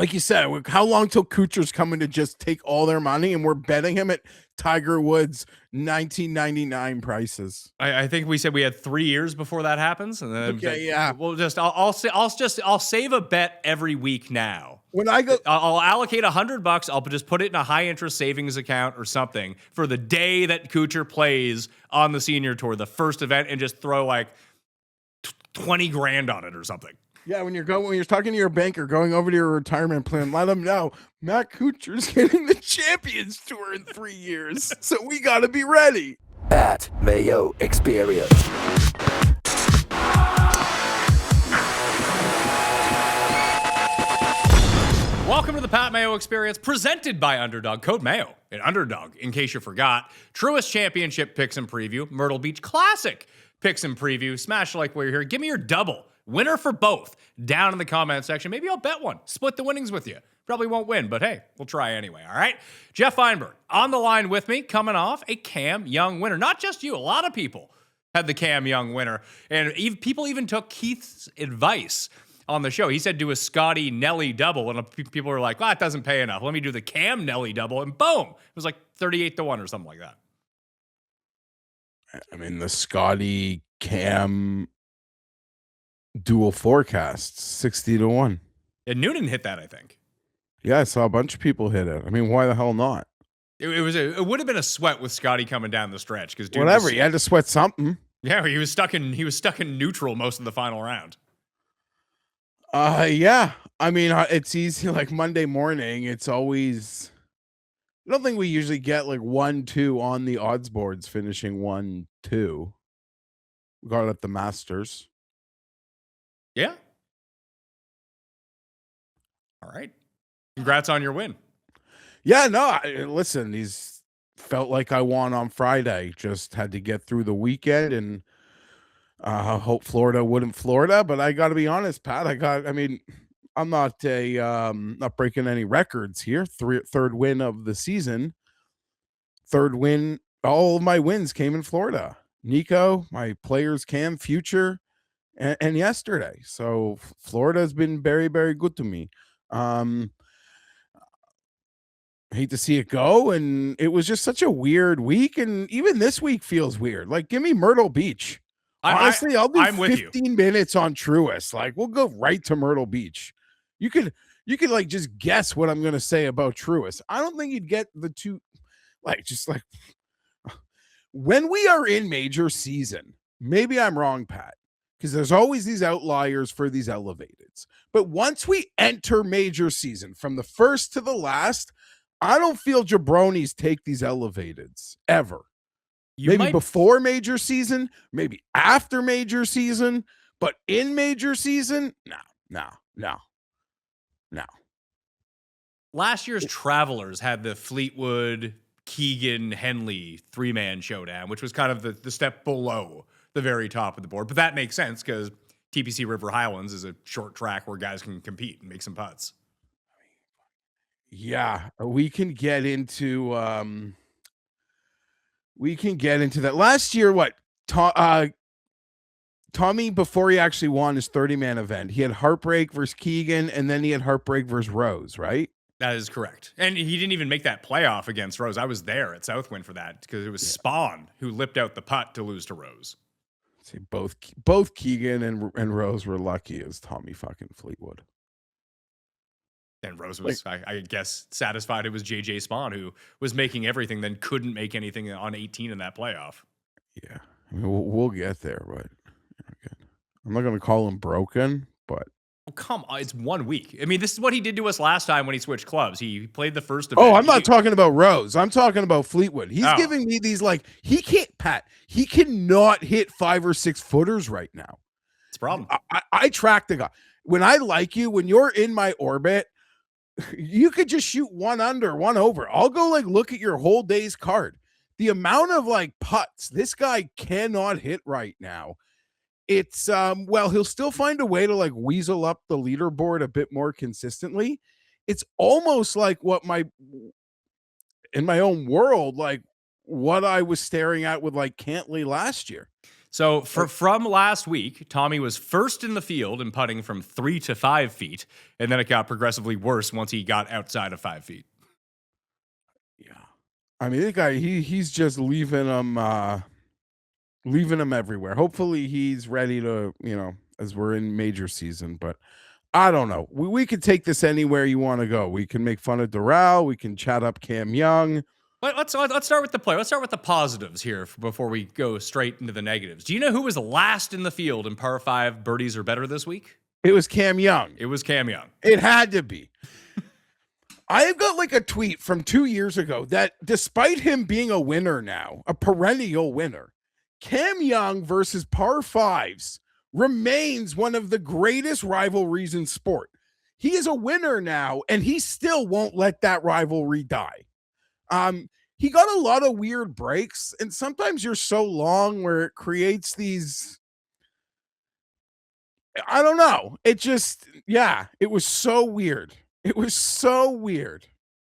like you said, how long till Kuchar's coming to just take all their money and we're betting him at Tiger Woods 1999 prices? I think we said we had 3 years before that happens, and then Okay, yeah. we'll just I'll save a bet every week now. When I go, I'll allocate $100. I'll just put it in a high interest savings account or something for the day that Kuchar plays on the senior tour, the first event, and just throw like 20 grand on it or something. yeah, when you're talking to your banker, going over to your retirement plan, let them know Matt Kuchar's getting the Champions Tour in 3 years, so we got to be ready. At Mayo Experience. Welcome to the Pat Mayo Experience, presented by Underdog. Code Mayo at Underdog, in case you forgot. Truist Championship Picks and Preview. Myrtle Beach Classic Picks and Preview. Smash like while you're here. Give me your double. Winner for both. Down in the comment section. Maybe I'll bet one. Split the winnings with you. Probably won't win, but hey, we'll try anyway, all right? Geoff Fienberg on the line with me, coming off a Cam Young winner. Not just you. A lot of people had the Cam Young winner. And people even took Keith's advice on the show. He said do a Scotty Nelly double, and people were like, well, it doesn't pay enough. Let me do the Cam Nelly double, and boom. It was like 38-1 or something like that. I mean, the Scotty Cam dual forecast, 60-1. And Noonan hit that, I think. Yeah, I saw a bunch of people hit it. I mean, why the hell not? It would have been a sweat with Scotty coming down the stretch because whatever, he had to sweat something. Yeah, he was stuck in neutral most of the final round. Yeah. I mean, it's easy. Like Monday morning, it's always. I don't think we usually get like 1-2 on the odds boards, finishing 1-2. We got it at the Masters. Yeah. All right. Congrats on your win. Yeah, no, listen, he's felt like I won on Friday. Just had to get through the weekend and hope Florida wouldn't Florida. But I got to be honest, Pat, I'm not not breaking any records here. Third win of the season. Third win. All of my wins came in Florida. Nico, my players, Cam, Future, and yesterday. So Florida has been very, very good to me. Hate to see it go, and it was just such a weird week, and even this week feels weird. Like, give me Myrtle Beach. Honestly, I'll do 15 minutes on Truist. Like, we'll go right to Myrtle Beach. You could like just guess what I'm gonna say about Truist. I don't think you'd get the two, like when we are in major season. Maybe I'm wrong, Pat, because there's always these outliers for these elevateds. But once we enter major season, from the first to the last, I don't feel jabronis take these elevateds ever. Maybe before major season, maybe after major season, but in major season, no. Last year's Travelers had the Fleetwood, Keegan, Henley 3-man showdown, which was kind of the step below the very top of the board. But that makes sense because TPC River Highlands is a short track where guys can compete and make some putts. Yeah, we can get into that. Last year, what Tommy, before he actually won his 30-man event, he had Heartbreak versus Keegan, and then he had Heartbreak versus Rose, right? That is correct. And he didn't even make that playoff against Rose. I was there at Southwind for that because it was Spawn who lipped out the putt to lose to Rose. See, both Keegan and Rose were lucky as Tommy fucking Fleetwood. And Rose was, I guess, satisfied it was JJ Spawn who was making everything, then couldn't make anything on 18 in that playoff. Yeah, I mean, we'll get there, but I'm not going to call him broken, but. Oh, come on. It's 1 week. I mean, this is what he did to us last time when he switched clubs. He played the first event. Oh, I'm not talking about Rose. I'm talking about Fleetwood. He's giving me these, like, he cannot hit 5 or 6 footers right now. It's a problem. I track the guy. When I like you, when you're in my orbit, you could just shoot 1 under, 1 over. I'll go like look at your whole day's card. The amount of like putts this guy cannot hit right now. It's well, he'll still find a way to like weasel up the leaderboard a bit more consistently. It's almost like in my own world, like what I was staring at with like Cantley last year. So from last week, Tommy was first in the field in putting from 3 to 5 feet, and then it got progressively worse once he got outside of 5 feet. Yeah, I mean, the guy he's just leaving him everywhere. Hopefully, he's ready to as we're in major season, but. I don't know. We could take this anywhere you want to go. We can make fun of Doral. We can chat up Cam Young. Let's start with the play. Let's start with the positives here before we go straight into the negatives. Do you know who was last in the field in par 5 birdies or better this week? It was Cam Young. It was Cam Young. It had to be. I've got like a tweet from 2 years ago that despite him being a winner now, a perennial winner, Cam Young versus par 5s remains one of the greatest rivalries in sport. He is a winner now, and he still won't let that rivalry die. He got a lot of weird breaks, and sometimes you're so long where it creates these. I don't know. It just, it was so weird. It was so weird.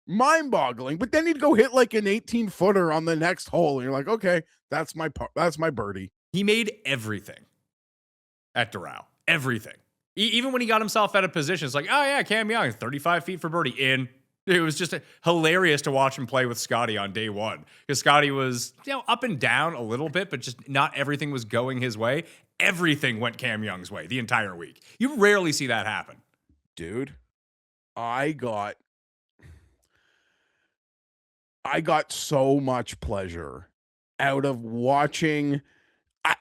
Mind-boggling. But then he'd go hit like an 18-footer on the next hole, and you're like, okay, that's my birdie. He made everything at Doral. Everything. Even when he got himself out of position, it's like, oh yeah, Cam Young, 35 feet for birdie in. It was just hilarious to watch him play with Scotty on day one. Because Scotty was, up and down a little bit, but just not everything was going his way. Everything went Cam Young's way the entire week. You rarely see that happen. Dude, I got so much pleasure out of watching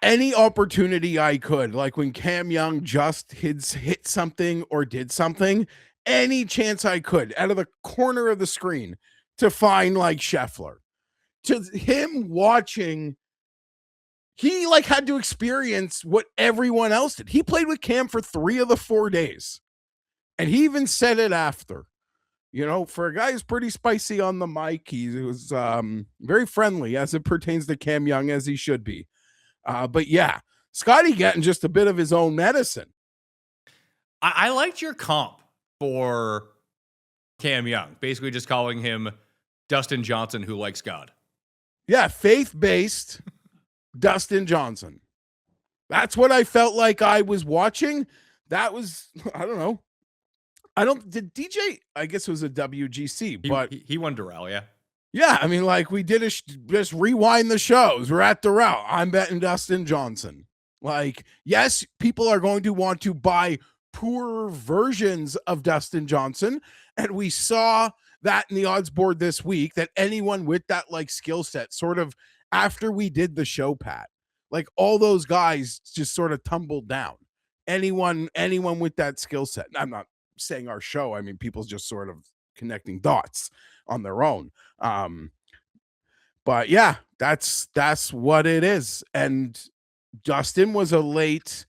any opportunity I could, like when Cam Young just hit something or did something, any chance I could out of the corner of the screen to find like Scheffler. To him watching, he like had to experience what everyone else did. He played with Cam for 3 of the 4 days. And he even said it after. For a guy who's pretty spicy on the mic, he was very friendly as it pertains to Cam Young, as he should be. But yeah, Scotty getting just a bit of his own medicine. I liked your comp for Cam Young, basically just calling him Dustin Johnson who likes God. Yeah, faith-based Dustin Johnson. That's what I felt like I was watching. That was, I don't know. Did DJ, I guess it was a WGC, but he won Doral, yeah. Yeah, I mean, like we did just rewind the shows. We're at Doral. I'm betting Dustin Johnson. Like, yes, people are going to want to buy poorer versions of Dustin Johnson. And we saw that in the odds board this week, that anyone with that like skill set sort of after we did the show, Pat, like all those guys just sort of tumbled down. Anyone with that skill set. I'm not saying our show. I mean, people's just sort of connecting dots on their own. But yeah, that's what it is. And Dustin was a late.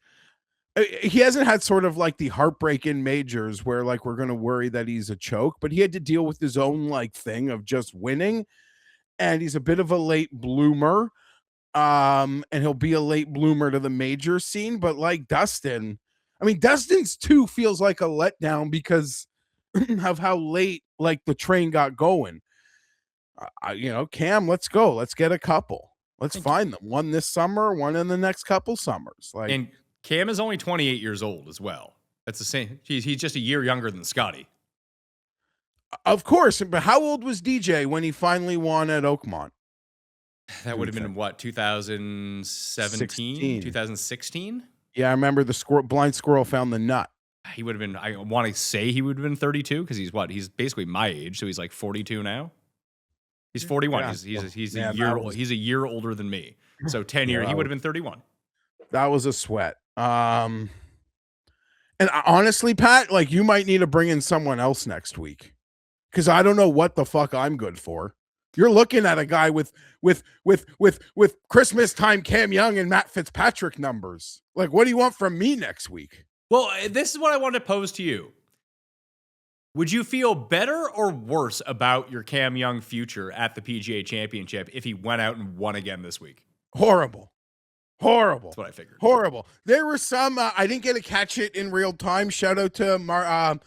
He hasn't had sort of like the heartbreak in majors where like we're going to worry that he's a choke, but he had to deal with his own like thing of just winning. And he's a bit of a late bloomer. And he'll be a late bloomer to the major scene. But like Dustin, I mean, Dustin's 2 feels like a letdown because of how late like the train got going. Cam, let's go. Let's get a couple. Let's find them. One this summer, one in the next couple summers. Like, and Cam is only 28 years old as well. That's the same. He's just a year younger than Scotty. Of course. But how old was DJ when he finally won at Oakmont? That would have been what, 2017, 2016? Yeah, I remember the blind squirrel found the nut. He would have been, I want to say he would have been 32 because he's basically my age, so he's like 42 now. He's 41. Yeah. He's a year old. He's a year older than me. So 10 years, he would have been 31. That was a sweat. And honestly, Pat, like you might need to bring in someone else next week because I don't know what the fuck I'm good for. You're looking at a guy with Christmas time Cam Young and Matt Fitzpatrick numbers. Like, what do you want from me next week? Well, this is what I wanted to pose to you. Would you feel better or worse about your Cam Young future at the PGA Championship if he went out and won again this week? Horrible. That's what I figured. Horrible. There were some, I didn't get to catch it in real time. Shout out to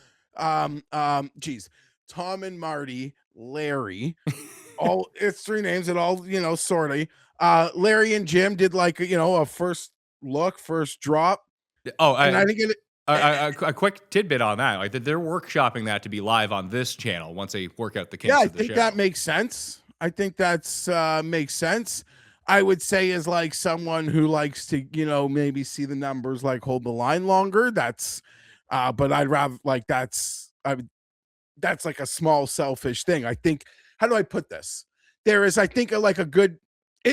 Tom and Marty, Larry. all it's 3 names and all, sorta. Larry and Jim did like, a first look, first drop. Oh, And I think it a quick tidbit on that, like that they're workshopping that to be live on this channel once they work out the kinks I of the think show. that makes sense. I think that's makes sense. I would say as like someone who likes to, maybe see the numbers like hold the line longer. That's but I'd rather like that's like a small selfish thing. I think how do I put this? There is I think like a good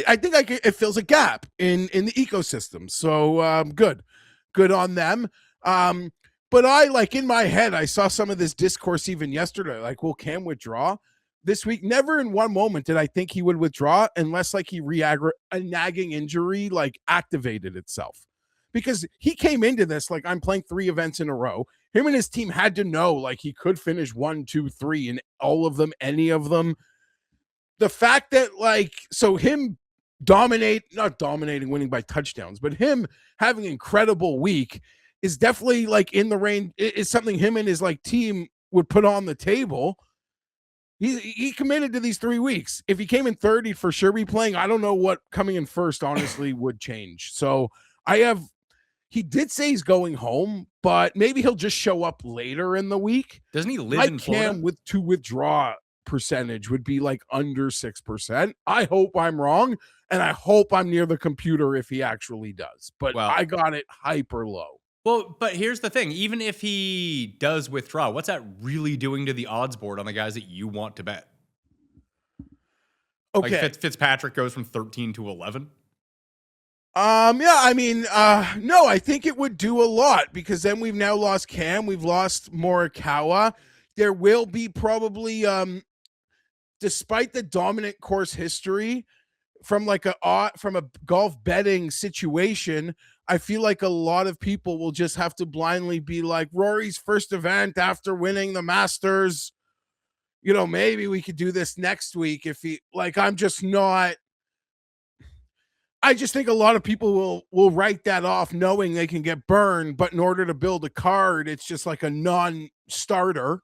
I think like it fills a gap in the ecosystem. So good on them. But I like in my head, I saw some of this discourse even yesterday. Like, will Cam withdraw this week? Never in one moment did I think he would withdraw unless like a nagging injury like activated itself. Because he came into this like I'm playing 3 events in a row. Him and his team had to know like he could finish 1, 2, 3 in all of them, any of them. The fact that like so him not dominating, winning by touchdowns, but him having an incredible week is definitely like in the range. Is something him and his like team would put on the table. He committed to these 3 weeks. If he came in third, he'd for sure be playing. I don't know what coming in first honestly would change. So he did say he's going home, but maybe he'll just show up later in the week. Doesn't he live in Florida? Cam to withdraw percentage would be like under 6%. I hope I'm wrong, and I hope I'm near the computer if he actually does. But I got it hyper low. Well, but here's the thing. Even if he does withdraw, what's that really doing to the odds board on the guys that you want to bet? Okay. Like Fitzpatrick goes from 13 to 11? Yeah, I mean, no, I think it would do a lot because then we've now lost Cam, we've lost Morikawa. There will be probably, despite the dominant course history from like from a golf betting situation, I feel like a lot of people will just have to blindly be like Rory's first event after winning the Masters. Maybe we could do this next week if he like. I'm just not. I just think a lot of people will write that off knowing they can get burned, but in order to build a card, it's just like a non-starter.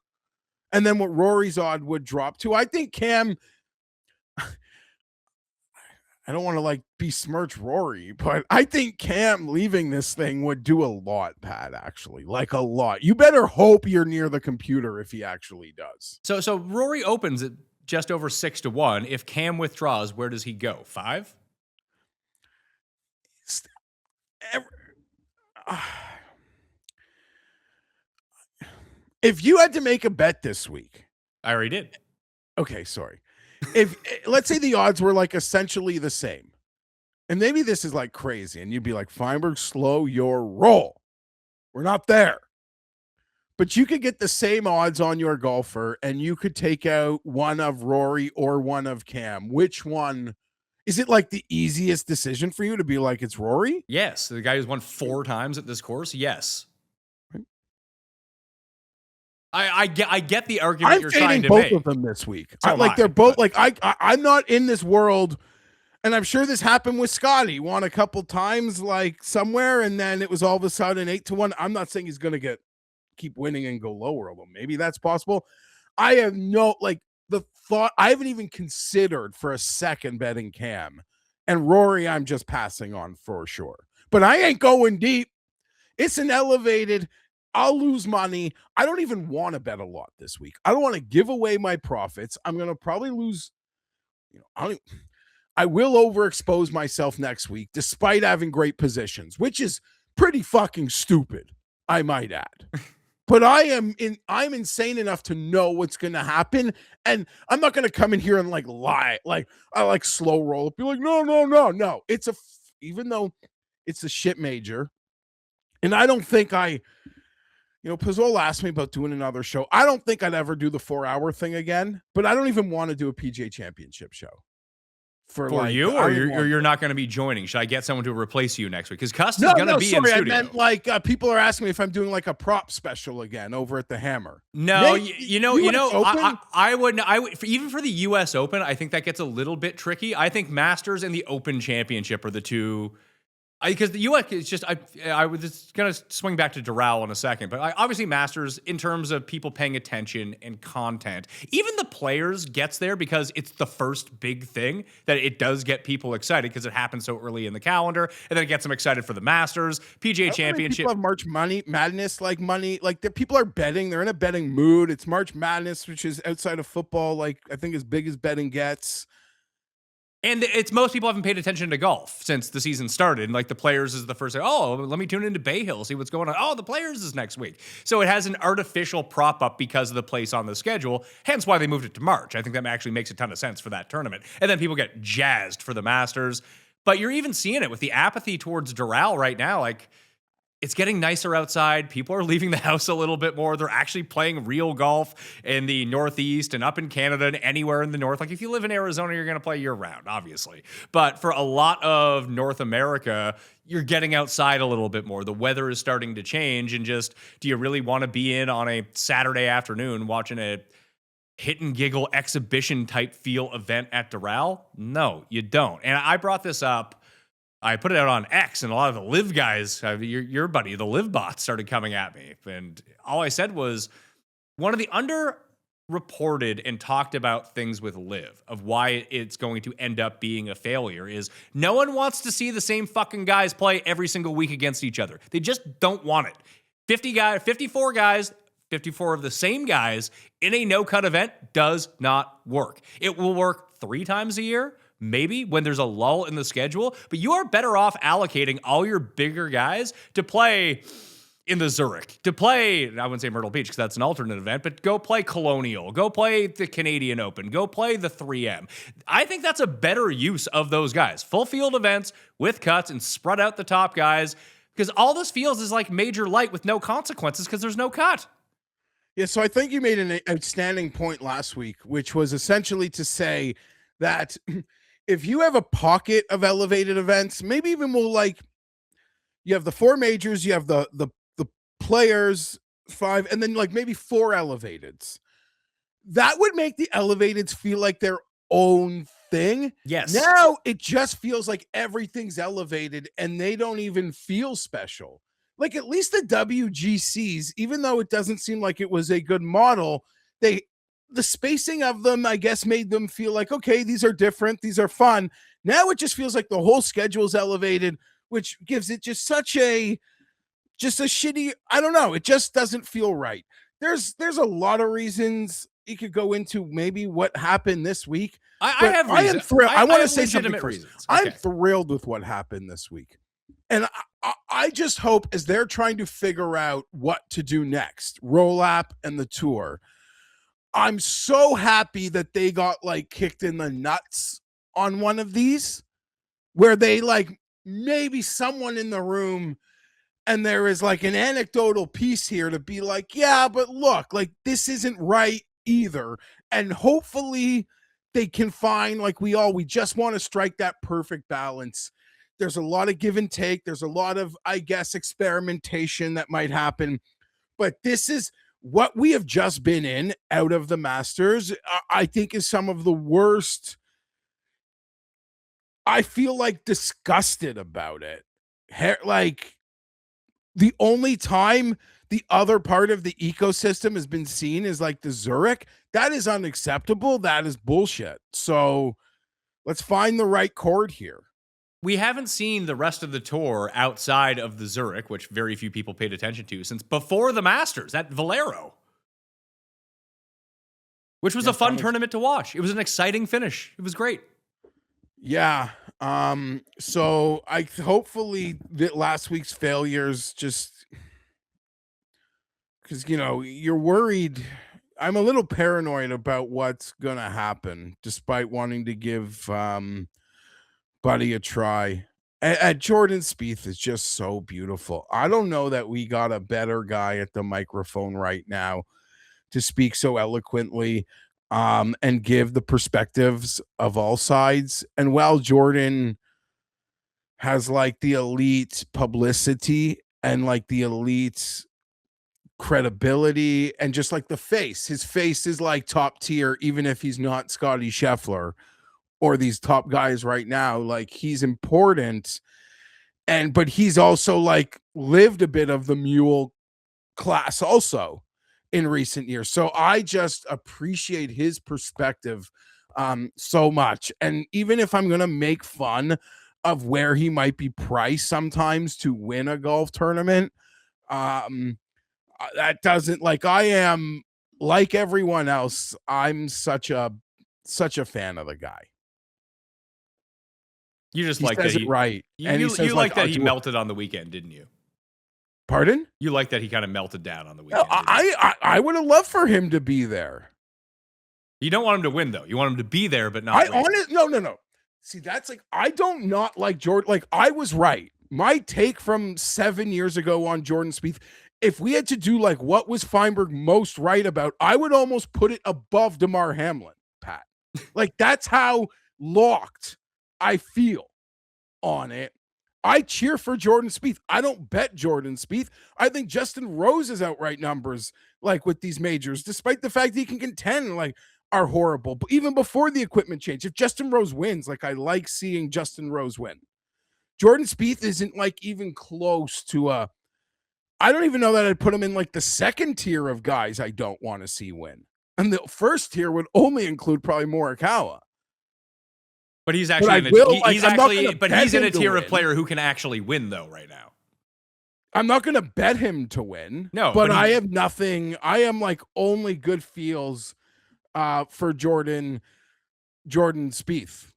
And then what Rory's odd would drop to. I think Cam, I don't want to like besmirch Rory, but I think Cam leaving this thing would do a lot, Pat, actually. Like a lot. You better hope you're near the computer if he actually does. So Rory opens at just over 6-1. If Cam withdraws, where does he go? 5? If you had to make a bet this week. I already did. Okay, sorry. If let's say the odds were like essentially the same, and maybe this is like crazy, and you'd be like, Fienberg, slow your roll. We're not there. But you could get the same odds on your golfer, and you could take out one of Rory or one of Cam. Which one? Is it like the easiest decision for you to be like, it's Rory? Yes. The guy who's won 4 times at this course? Yes. I get the argument you're trying to make. I'm both of them this week. So they're both like I'm not in this world, and I'm sure this happened with Scotty. Won a couple times like somewhere, and then it was all of a sudden 8-1. I'm not saying he's gonna keep winning and go lower, although maybe that's possible. I have no the thought. I haven't even considered for a second betting Cam and Rory. I'm just passing on for sure, but I ain't going deep. It's an elevated. I'll lose money. I don't even want to bet a lot this week. I don't want to give away my profits. I'm going to probably lose. I will overexpose myself next week, despite having great positions, which is pretty fucking stupid, I might add. But I'm insane enough to know what's going to happen. And I'm not going to come in here and lie. I like slow roll. Be like, no. Even though it's a shit major. And I don't think Pizzol asked me about doing another show. I don't think I'd ever do the 4-hour thing again, but I don't even want to do a PGA Championship show. For you, or you're not going to be joining? Should I get someone to replace you next week? Because Cust is going to be in studio. I meant people are asking me if I'm doing like a prop special again over at the Hammer. No, I would even for the U.S. Open. I think that gets a little bit tricky. I think Masters and the Open Championship are the two Because the UX is just, I was just going to swing back to Doral in a second, but obviously Masters, in terms of people paying attention and content, even the players gets there because it's the first big thing that it does get people excited because it happens so early in the calendar, and then it gets them excited for the Masters, PGA Championship. People have March Madness, like money, like people are betting. They're in a betting mood. It's March Madness, which is outside of football, like I think as big as betting gets. And it's most people haven't paid attention to golf since the season started. And like the Players is the first, oh, let me tune into Bay Hill, see what's going on. Oh, the Players is next week. So it has an artificial prop up because of the place on the schedule, hence why they moved it to March. I think that actually makes a ton of sense for that tournament. And then people get jazzed for the Masters. But you're even seeing it with the apathy towards Doral right now. Like, it's getting nicer outside. People are leaving the house a little bit more. They're actually playing real golf in the Northeast and up in Canada and anywhere in the North. Like if you live in Arizona, you're going to play year round, obviously. But for a lot of North America, you're getting outside a little bit more. The weather is starting to change. And just, do you really want to be in on a Saturday afternoon watching a hit and giggle exhibition type feel event at Doral? No, you don't. And I brought this up. I put it out on X, and a lot of the LIV guys, your buddy, the LIV bots, started coming at me. And all I said was, one of the underreported and talked about things with LIV of why it's going to end up being a failure is no one wants to see the same fucking guys play every single week against each other. They just don't want it. 54 guys, 54 of the same guys in a no-cut event does not work. It will work 3 times a year, maybe when there's a lull in the schedule, but you are better off allocating all your bigger guys to play in the Zurich, to play, I wouldn't say Myrtle Beach because that's an alternate event, but go play Colonial, go play the Canadian Open, go play the 3M. I think that's a better use of those guys. Full field events with cuts and spread out the top guys, because all this feels is like major light with no consequences because there's no cut. Yeah, so I think you made an outstanding point last week, which was essentially to say that if you have a pocket of elevated events, maybe even you have the 4 majors, you have the Players 5, and then like maybe 4 elevateds. That would make the elevateds feel like their own thing. Yes. Now it just feels like everything's elevated and they don't even feel special. Like at least the WGCs, even though it doesn't seem like it was a good model, the spacing of them, I guess, made them feel like, okay, these are different. These are fun. Now it just feels like the whole schedule's elevated, which gives it just a shitty, I don't know. It just doesn't feel right. There's a lot of reasons you could go into maybe what happened this week. I have reasons. I am thrilled. I want to say something something first. Reasons. Okay. I'm thrilled with what happened this week. And I just hope as they're trying to figure out what to do next, Roll App and the tour, I'm so happy that they got like kicked in the nuts on one of these where they like maybe someone in the room and there is like an anecdotal piece here to be like, yeah, but look, like this isn't right either. And hopefully they can find like we just want to strike that perfect balance. There's a lot of give and take. There's a lot of, I guess, experimentation that might happen, but this is what we have just been in out of the Masters. I think is some of the worst. I feel like disgusted about it. Like the only time the other part of the ecosystem has been seen is like the Zurich. That is unacceptable. That is bullshit. So let's find the right chord here. We haven't seen the rest of the tour outside of the Zurich, which very few people paid attention to, since before the Masters at Valero, which was a fun tournament to watch. It was an exciting finish. It was great. Yeah. So I hopefully that last week's failures just because, you're worried. I'm a little paranoid about what's going to happen, despite wanting to give Buddy a try. At Jordan Spieth is just so beautiful. I don't know that we got a better guy at the microphone right now to speak so eloquently and give the perspectives of all sides. And while Jordan has like the elite publicity and like the elite credibility and just like his face is like top tier, even if he's not Scotty Scheffler or these top guys right now, like he's important. but he's also like lived a bit of the mule class also in recent years. So I just appreciate his perspective so much. And even if I'm going to make fun of where he might be priced sometimes to win a golf tournament, that doesn't, like, I am like everyone else. I'm such a fan of the guy. You just He like says that it right. And he you says, like that I'll he do it. melted on the weekend, didn't you? Pardon? You like that he kind of melted down on the No, weekend. Didn't you? I would have loved for him to be there. You don't want him to win, though. You want him to be there, but not win. No. See, that's like, I don't not like Jordan. Like, I was right. My take from 7 years ago on Jordan Spieth, if we had to do like what was Fienberg most right about, I would almost put it above DeMar Hamlin, Pat. Like, that's how locked I feel on it. I cheer for Jordan Spieth. I don't bet Jordan Spieth. I think Justin Rose's outright numbers, like with these majors, despite the fact that he can contend, like, are horrible. But even before the equipment change, if Justin Rose wins, like, I like seeing Justin Rose win. Jordan Spieth isn't like even close to I don't even know that I'd put him in like the second tier of guys I don't want to see win. And the first tier would only include probably Morikawa. But he's actually he's in a tier of player who can actually win, though, right now. I'm not going to bet him to win. No, but I have nothing. I am like only good feels for Jordan Spieth.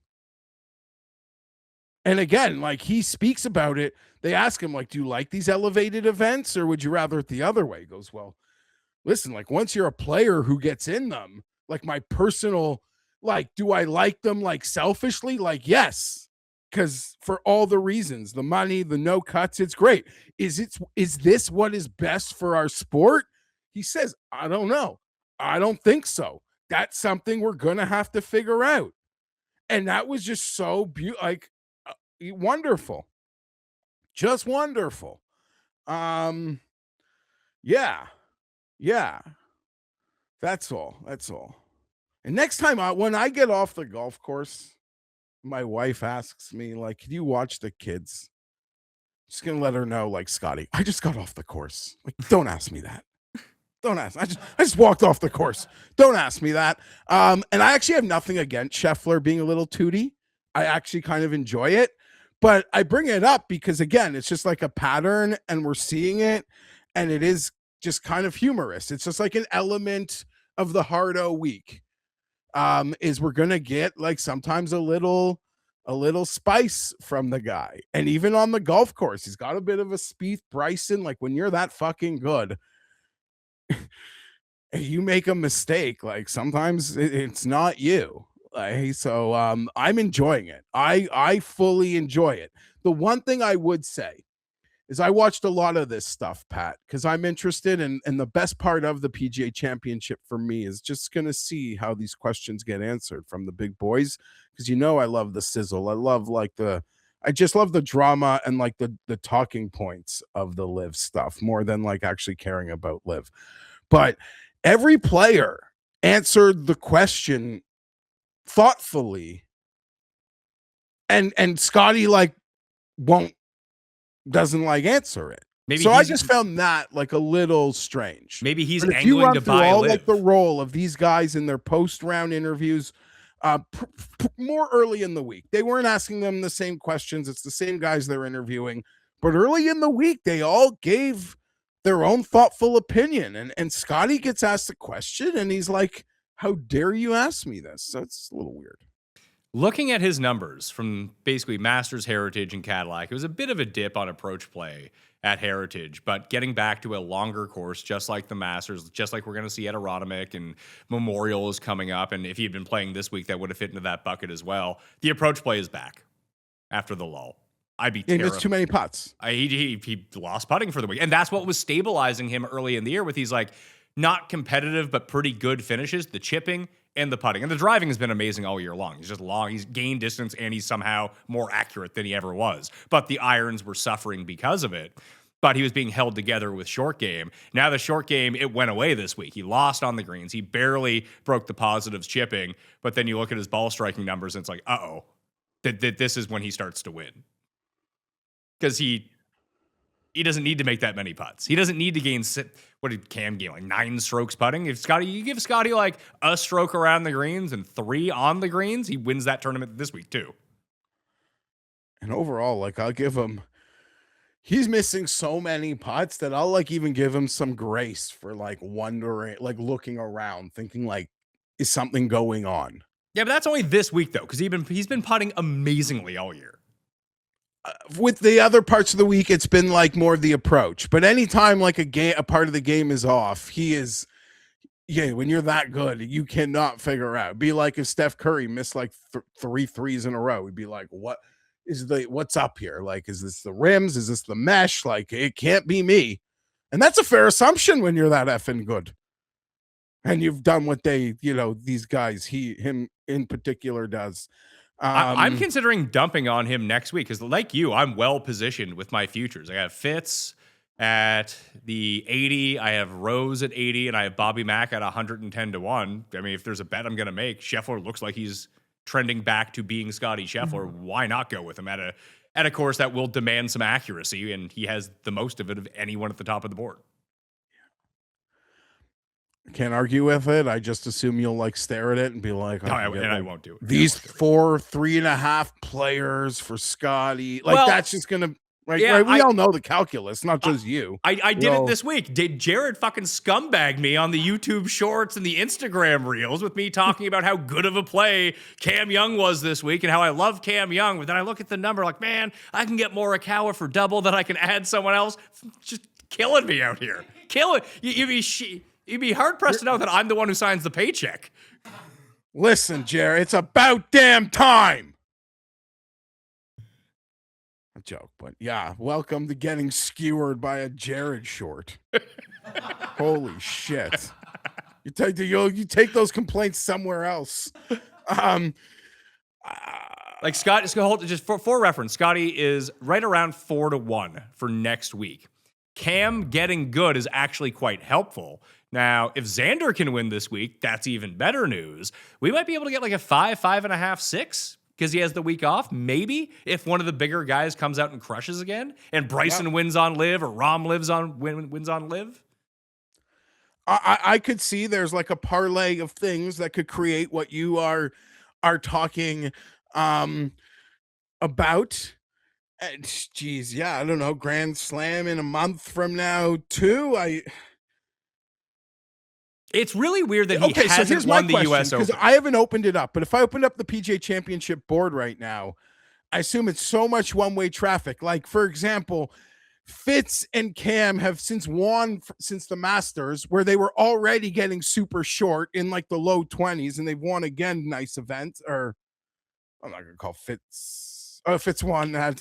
And again, like, he speaks about it. They ask him, like, do you like these elevated events or would you rather it the other way? He goes, well, listen, like, once you're a player who gets in them, like, my personal, like, do I like them, like, selfishly? Like, yes, because for all the reasons, the money, the no cuts, it's great. Is this what is best for our sport? He says, I don't know. I don't think so. That's something we're going to have to figure out. And that was just so beautiful, like, wonderful. Just wonderful. Yeah. That's all. And next time when I get off the golf course, my wife asks me, like, can you watch the kids? I'm just gonna let her know, like, Scotty, I just got off the course. Like, don't ask me that. Don't ask. I just walked off the course. Don't ask me that. And I actually have nothing against Scheffler being a little tooty. I actually kind of enjoy it. But I bring it up because, again, it's just like a pattern and we're seeing it. And it is just kind of humorous. It's just like an element of the Hardo week. Is we're going to get, like, sometimes a little spice from the guy. And even on the golf course, he's got a bit of a Spieth Bryson. Like, when you're that fucking good, you make a mistake. Like, sometimes it's not you. So I'm enjoying it. I fully enjoy it. The one thing I would say is I watched a lot of this stuff, Pat, because I'm interested in, and the best part of the PGA Championship for me is just going to see how these questions get answered from the big boys, because I love the sizzle. I love I just love the drama and like the talking points of the LIV stuff more than like actually caring about LIV. But every player answered the question thoughtfully, and Scotty like doesn't like answer it. Maybe so I just found that like a little strange. Maybe he's angling to buy all LIV. Like the role of these guys in their post-round interviews more early in the week. They weren't asking them the same questions. It's the same guys they're interviewing, but early in the week they all gave their own thoughtful opinion, and Scotty gets asked a question and he's like, how dare you ask me this? So it's a little weird. Looking at his numbers from basically Masters, Heritage, and Cadillac, it was a bit of a dip on approach play at Heritage, but getting back to a longer course, just like the Masters, just like we're going to see at Aronimink, and Memorial is coming up, and if he had been playing this week, that would have fit into that bucket as well. The approach play is back after the lull. I'd be terrified. He missed too many putts. He lost putting for the week, and that's what was stabilizing him early in the year with these like not competitive but pretty good finishes, the chipping and the putting. And the driving has been amazing all year long. He's just long. He's gained distance, and he's somehow more accurate than he ever was. But the irons were suffering because of it. But he was being held together with short game. Now the short game, it went away this week. He lost on the greens. He barely broke the positives chipping. But then you look at his ball striking numbers, and it's like, uh-oh. This is when he starts to win. because he doesn't need to make that many putts. He doesn't need to gain, what did Cam gain, like 9 strokes putting? If you give Scotty like a stroke around the greens and 3 on the greens, he wins that tournament this week too. And overall, like I'll give him, he's missing so many putts that I'll like even give him some grace for like wondering, like looking around, thinking like, is something going on? Yeah, but that's only this week though, because he's been putting amazingly all year. With the other parts of the week, it's been like more of the approach. But anytime like a part of the game is off, he is. Yeah, when you're that good, you cannot figure out. Be like if Steph Curry missed like 3 threes in a row, we'd be like, what's up here? Like, is this the rims? Is this the mesh? Like, it can't be me. And that's a fair assumption when you're that effing good. And you've done what these guys, him in particular does. I'm considering dumping on him next week because, like you, I'm well positioned with my futures. I got Fitz at the 80, I have Rose at 80, and I have Bobby Mack at 110 to 1. I mean, if there's a bet I'm going to make, Scheffler looks like he's trending back to being Scotty Scheffler. Why not go with him at a course that will demand some accuracy, and he has the most of it of anyone at the top of the board. Can't argue with it. I just assume you'll like stare at it and be like, I won't do it. These 3.5 players for Scotty. Like, that's just going to, right? We all know the calculus, not just you. I did it this week. Did Jared fucking scumbag me on the YouTube shorts and the Instagram reels with me talking about how good of a play Cam Young was this week and how I love Cam Young. But then I look at the number like, man, I can get Morikawa for double, then I can add someone else. Just killing me out here. Killing. You'd be hard-pressed to know that I'm the one who signs the paycheck. Listen, Jared, it's about damn time. A joke, but yeah, welcome to getting skewered by a Jared short. Holy shit. You take those complaints somewhere else. Like Scott, just for reference, Scotty is right around 4 to 1 for next week. Cam getting good is actually quite helpful. Now, if Xander can win this week, that's even better news. We might be able to get like a 5.5, 6 because he has the week off. Maybe if one of the bigger guys comes out and crushes again, and Bryson wins on LIV or Rahm wins on LIV. I could see there's like a parlay of things that could create what you are talking about. Geez, yeah, I don't know. Grand Slam in a month from now, too. It's really weird that he hasn't won the U.S. Open. Because I haven't opened it up, but if I opened up the PGA Championship board right now, I assume it's so much one-way traffic. Like, for example, Fitz and Cam have since the Masters, where they were already getting super short in like the low 20s, and they've won again. Nice event, or I'm not gonna call Fitz. Oh, Fitz won at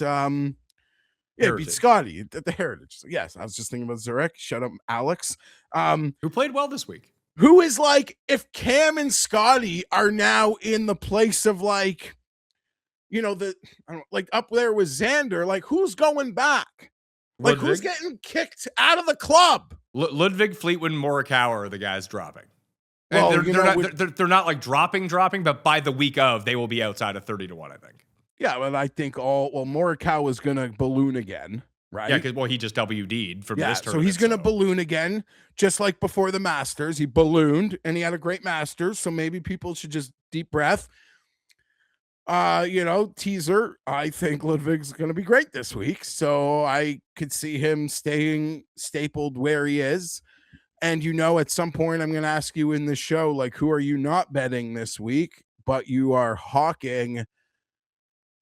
beat Scotty at the Heritage. So yes, I was just thinking about Zurich. Shut up, Alex. Who played well this week? Who is like, if Cam and Scotty are now in the place of like, like up there with Xander, like who's going back? Like Ludvig? Who's getting kicked out of the club? Ludvig, Fleetwood, and Morikawa are the guys dropping. Well, they're not like dropping, but by the week of, they will be outside of 30 to 1, I think. Yeah, well, I think Morikawa is going to balloon again, right? Yeah, because he just WD'd from this tournament. So he's going to balloon again, just like before the Masters. He ballooned, and he had a great Masters, so maybe people should just deep breath. Teaser, I think Ludvig's going to be great this week, so I could see him staying stapled where he is. And, at some point I'm going to ask you in the show, like, who are you not betting this week, but you are hawking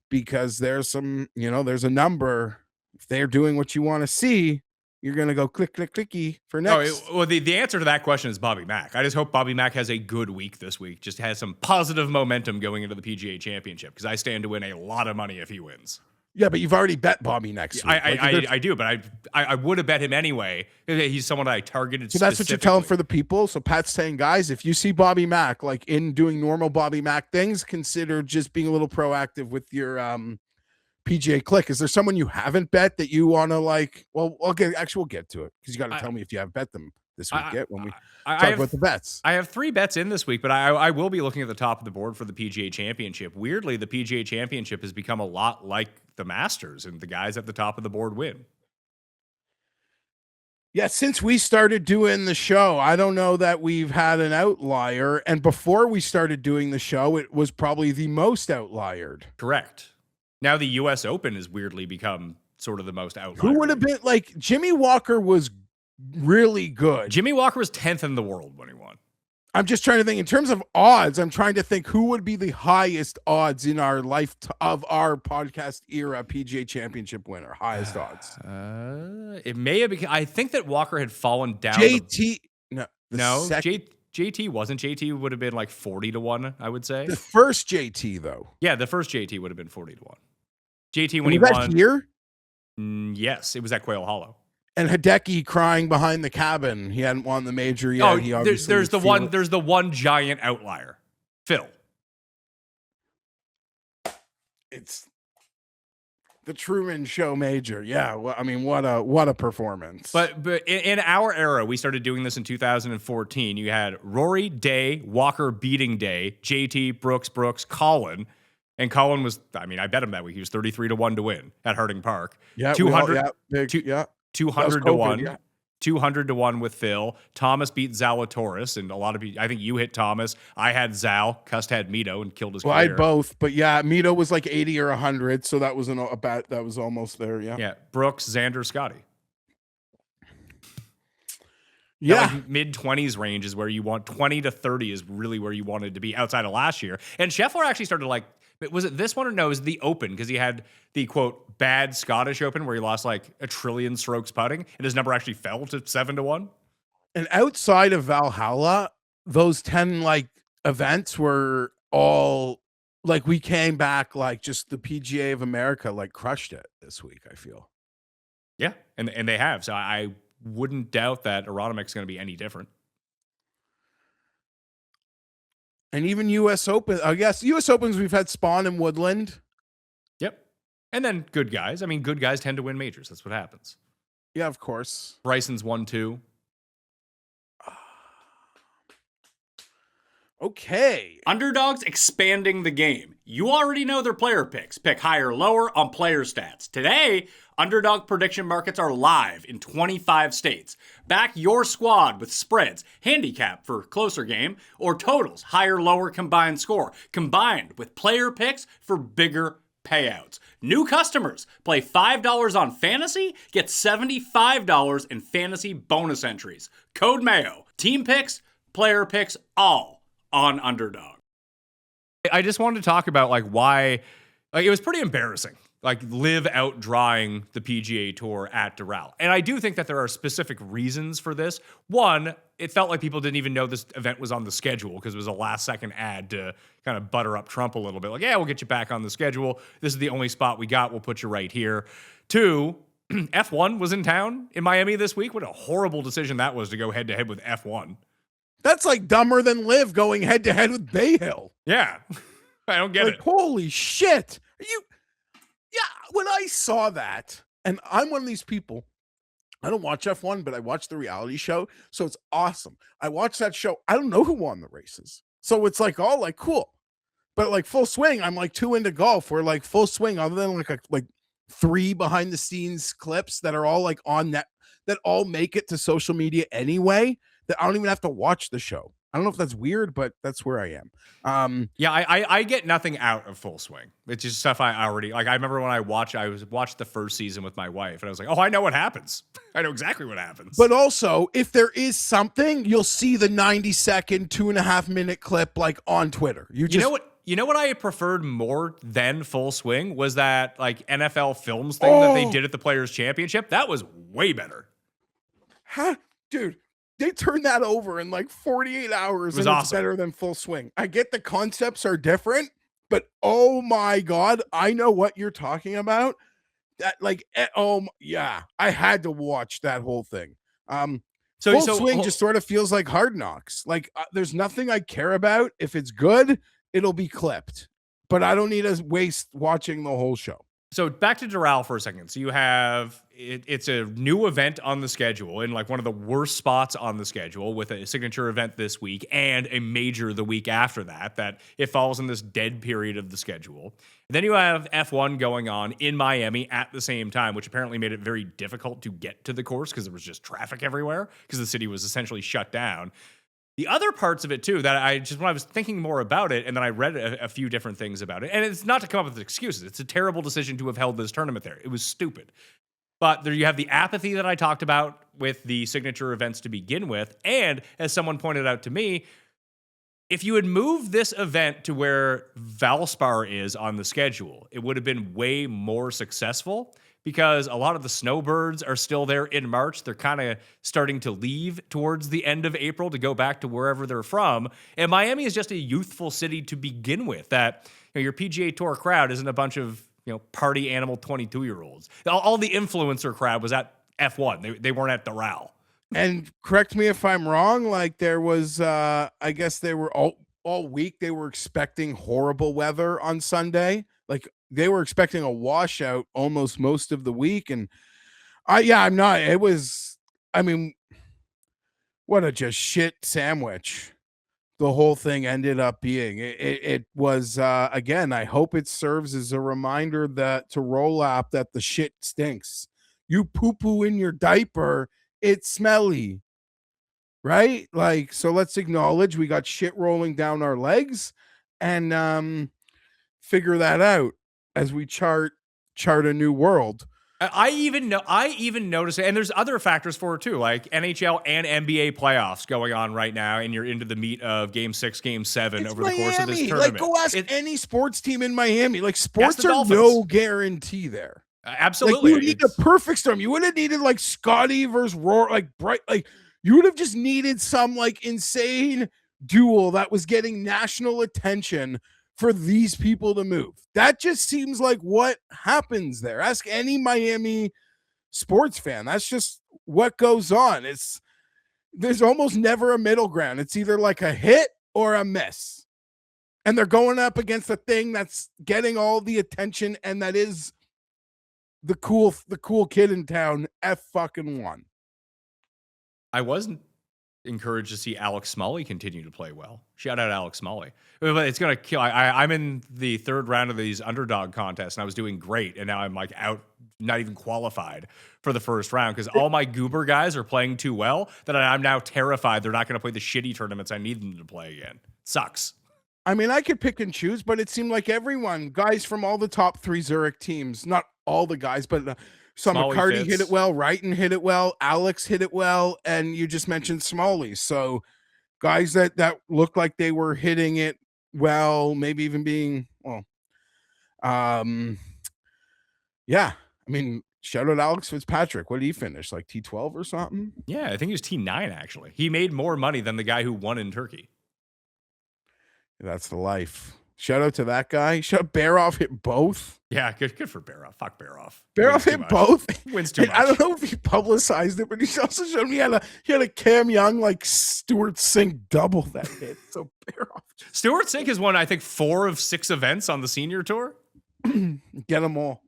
because there's there's a number. If they're doing what you want to see, you're going to go click, click, clicky for next. The answer to that question is Bobby Mack. I just hope Bobby Mack has a good week this week, just has some positive momentum going into the PGA Championship, because I stand to win a lot of money if he wins. Yeah, but you've already bet Bobby next week. I do, but I would have bet him anyway. He's someone I targeted. So that's what you're telling for the people. So Pat's saying, guys, if you see Bobby Mack like in doing normal Bobby Mack things, consider just being a little proactive with your PGA click. Is there someone you haven't bet that you want to like? Well, we'll get to it because you got to tell me if you have bet them. this week yet when we I talk have, about the bets. I have 3 bets in this week, but I will be looking at the top of the board for the PGA Championship. Weirdly, the PGA Championship has become a lot like the Masters, and the guys at the top of the board win. Yeah, since we started doing the show, I don't know that we've had an outlier. And before we started doing the show, it was probably the most outliered. Correct. Now the U.S. Open has weirdly become sort of the most outlier. Who would have been like Jimmy Walker was really good. Jimmy Walker was 10th in the world when he won. I'm just trying to think in terms of odds. I'm trying to think who would be the highest odds in our life of our podcast era PGA Championship winner. Highest odds. It may have become. I think that Walker had fallen down. JT. JT wasn't. JT would have been like 40-1. I would say the first JT though. Yeah, the first JT would have been 40-1. JT when he won here. Yes, it was at Quail Hollow. And Hideki crying behind the cabin. He hadn't won the major yet. Oh, he obviously there's the one giant outlier, Phil. It's the Truman Show major. Yeah, well, I mean, what a performance. But in our era, we started doing this in 2014. You had Rory, Day, Walker beating Day, JT, Brooks, Colin. And Colin was, I mean, I bet him that week. He was 33-1 to win at Harding Park. Yeah, 200, 200-1. Yeah. 200-1 with Phil. Thomas beat Zalatoris, and a lot of people, I think you hit Thomas. I had Zal. Cust had Mito and killed his career. I had both, but yeah, Mito was like 80 or 100, so that was that was almost there. Yeah. Yeah. Brooks, Xander, Scotty. Yeah. Like mid-20s range is where you want. 20 to 30 is really where you wanted to be outside of last year. And Scheffler actually started like, was it this one or no? It was the Open because he had the quote bad Scottish Open where he lost like 1 trillion strokes putting and his number actually fell to 7-1. And outside of Valhalla, those 10 like events were all like we came back like just the PGA of America like crushed it this week. I feel. Yeah, and they have. So I wouldn't doubt that Aronimic's going to be any different. And even U.S. Open, I guess U.S. Opens, we've had Spawn and Woodland. Yep. And then good guys. I mean, good guys tend to win majors. That's what happens. Yeah, of course. Bryson's won 2. Okay. Underdogs expanding the game. You already know their player picks. Pick higher or lower on player stats. Today, Underdog prediction markets are live in 25 states. Back your squad with spreads, handicap for closer game, or totals, higher lower combined score, combined with player picks for bigger payouts. New customers play $5 on fantasy, get $75 in fantasy bonus entries. Code Mayo. Team picks, player picks, all on Underdog. I just wanted to talk about like why like it was pretty embarrassing. Like LIV outdrawing the PGA Tour at Doral. And I do think that there are specific reasons for this. One, it felt like people didn't even know this event was on the schedule because it was a last-second ad to kind of butter up Trump a little bit. Like, yeah, we'll get you back on the schedule. This is the only spot we got. We'll put you right here. 2, F1 was in town in Miami this week. What a horrible decision that was to go head-to-head with F1. That's like dumber than LIV going head-to-head with Bay Hill. Yeah. I don't get like, it. Holy shit. Yeah, when I saw that, and I'm one of these people, I don't watch F1, but I watch the reality show, so it's awesome. I watch that show. I don't know who won the races. So it's like all like cool. But like Full Swing, I'm like too into golf where like Full Swing, other than like 3 behind the scenes clips that are all like on net that all make it to social media anyway, that I don't even have to watch the show. I don't know if that's weird, but that's where I am. Yeah, I get nothing out of Full Swing. It's just stuff I already like. I remember when I watched the first season with my wife, and I was like, oh, I know what happens. I know exactly what happens. But also, if there is something, you'll see the 90-second, 2.5-minute clip like on Twitter. You know what I preferred more than Full Swing was that like NFL Films thing that they did at the Players Championship. That was way better. Huh, dude. They turned that over in like 48 hours and it's better than Full Swing. I get the concepts are different, but oh my God, I know what you're talking about. That like, yeah, I had to watch that whole thing. Full Swing just sort of feels like Hard Knocks. Like there's nothing I care about. If it's good, it'll be clipped, but I don't need to waste watching the whole show. So back to Doral for a second. So you have it's a new event on the schedule in like one of the worst spots on the schedule with a signature event this week and a major the week after that it falls in this dead period of the schedule. Then you have F1 going on in Miami at the same time, which apparently made it very difficult to get to the course because there was just traffic everywhere because the city was essentially shut down. The other parts of it too, that when I was thinking more about it, and then I read a few different things about it, and it's not to come up with excuses. It's a terrible decision to have held this tournament there. It was stupid. But there you have the apathy that I talked about with the signature events to begin with. And as someone pointed out to me, if you had moved this event to where Valspar is on the schedule, it would have been way more successful because a lot of the snowbirds are still there in March. They're kind of starting to leave towards the end of April to go back to wherever they're from. And Miami is just a youthful city to begin with that, your PGA Tour crowd isn't a bunch of, party animal 22-year-olds. All the influencer crowd was at F1. They weren't at Doral. And correct me if I'm wrong, like there was, I guess they were all week, they were expecting horrible weather on Sunday. Like they were expecting a washout almost most of the week. And what a just shit sandwich the whole thing ended up being. It was, again, I hope it serves as a reminder that to roll up that the shit stinks. You poo-poo in your diaper, it's smelly, right? Like, so let's acknowledge we got shit rolling down our legs and figure that out as we chart a new world. I even noticed it, and there's other factors for it too, like NHL and NBA playoffs going on right now, and you're into the meat of Game 6, Game 7 over the course of this tournament. Like, go ask any sports team in Miami. Like, sports are no guarantee there. Absolutely, like, you need a perfect storm. You would have needed like Scotty versus Roar, like bright. Like, you would have just needed some like insane duel that was getting national attention for these people to move. That just seems like what happens there. Ask any Miami sports fan. That's just what goes on. There's almost never a middle ground. It's either like a hit or a miss. And they're going up against the thing that's getting all the attention, and that is the cool kid in town, F1. I wasn't encouraged to see Alex Smalley continue to play well. Shout out Alex Smalley. But it's going to kill. I'm in the third round of these underdog contests, and I was doing great, and now I'm like out, not even qualified for the first round because all my goober guys are playing too well that I'm now terrified they're not going to play the shitty tournaments I need them to play again. Sucks. I mean, I could pick and choose, but it seemed like everyone, guys from all the top 3 Zurich teams, not all the guys, but so McCarty hit it well, Wrighton hit it well, Alex hit it well, and you just mentioned Smalley. So guys that looked like they were hitting it well, maybe even being yeah. I mean, shout out Alex Fitzpatrick. What did he finish? Like T12 or something? Yeah, I think he was T9 actually. He made more money than the guy who won in Turkey. That's the life. Shout out to that guy. Baroff hit both. Yeah, good for Baroff. Fuck Baroff. Baroff hit both. Wins too much. I don't know if he publicized it, but he also showed me he had a Cam Young like Stuart Sink double that hit. So Baroff. Stuart Sink has won, I think, 4 of 6 events on the senior tour. Get them all.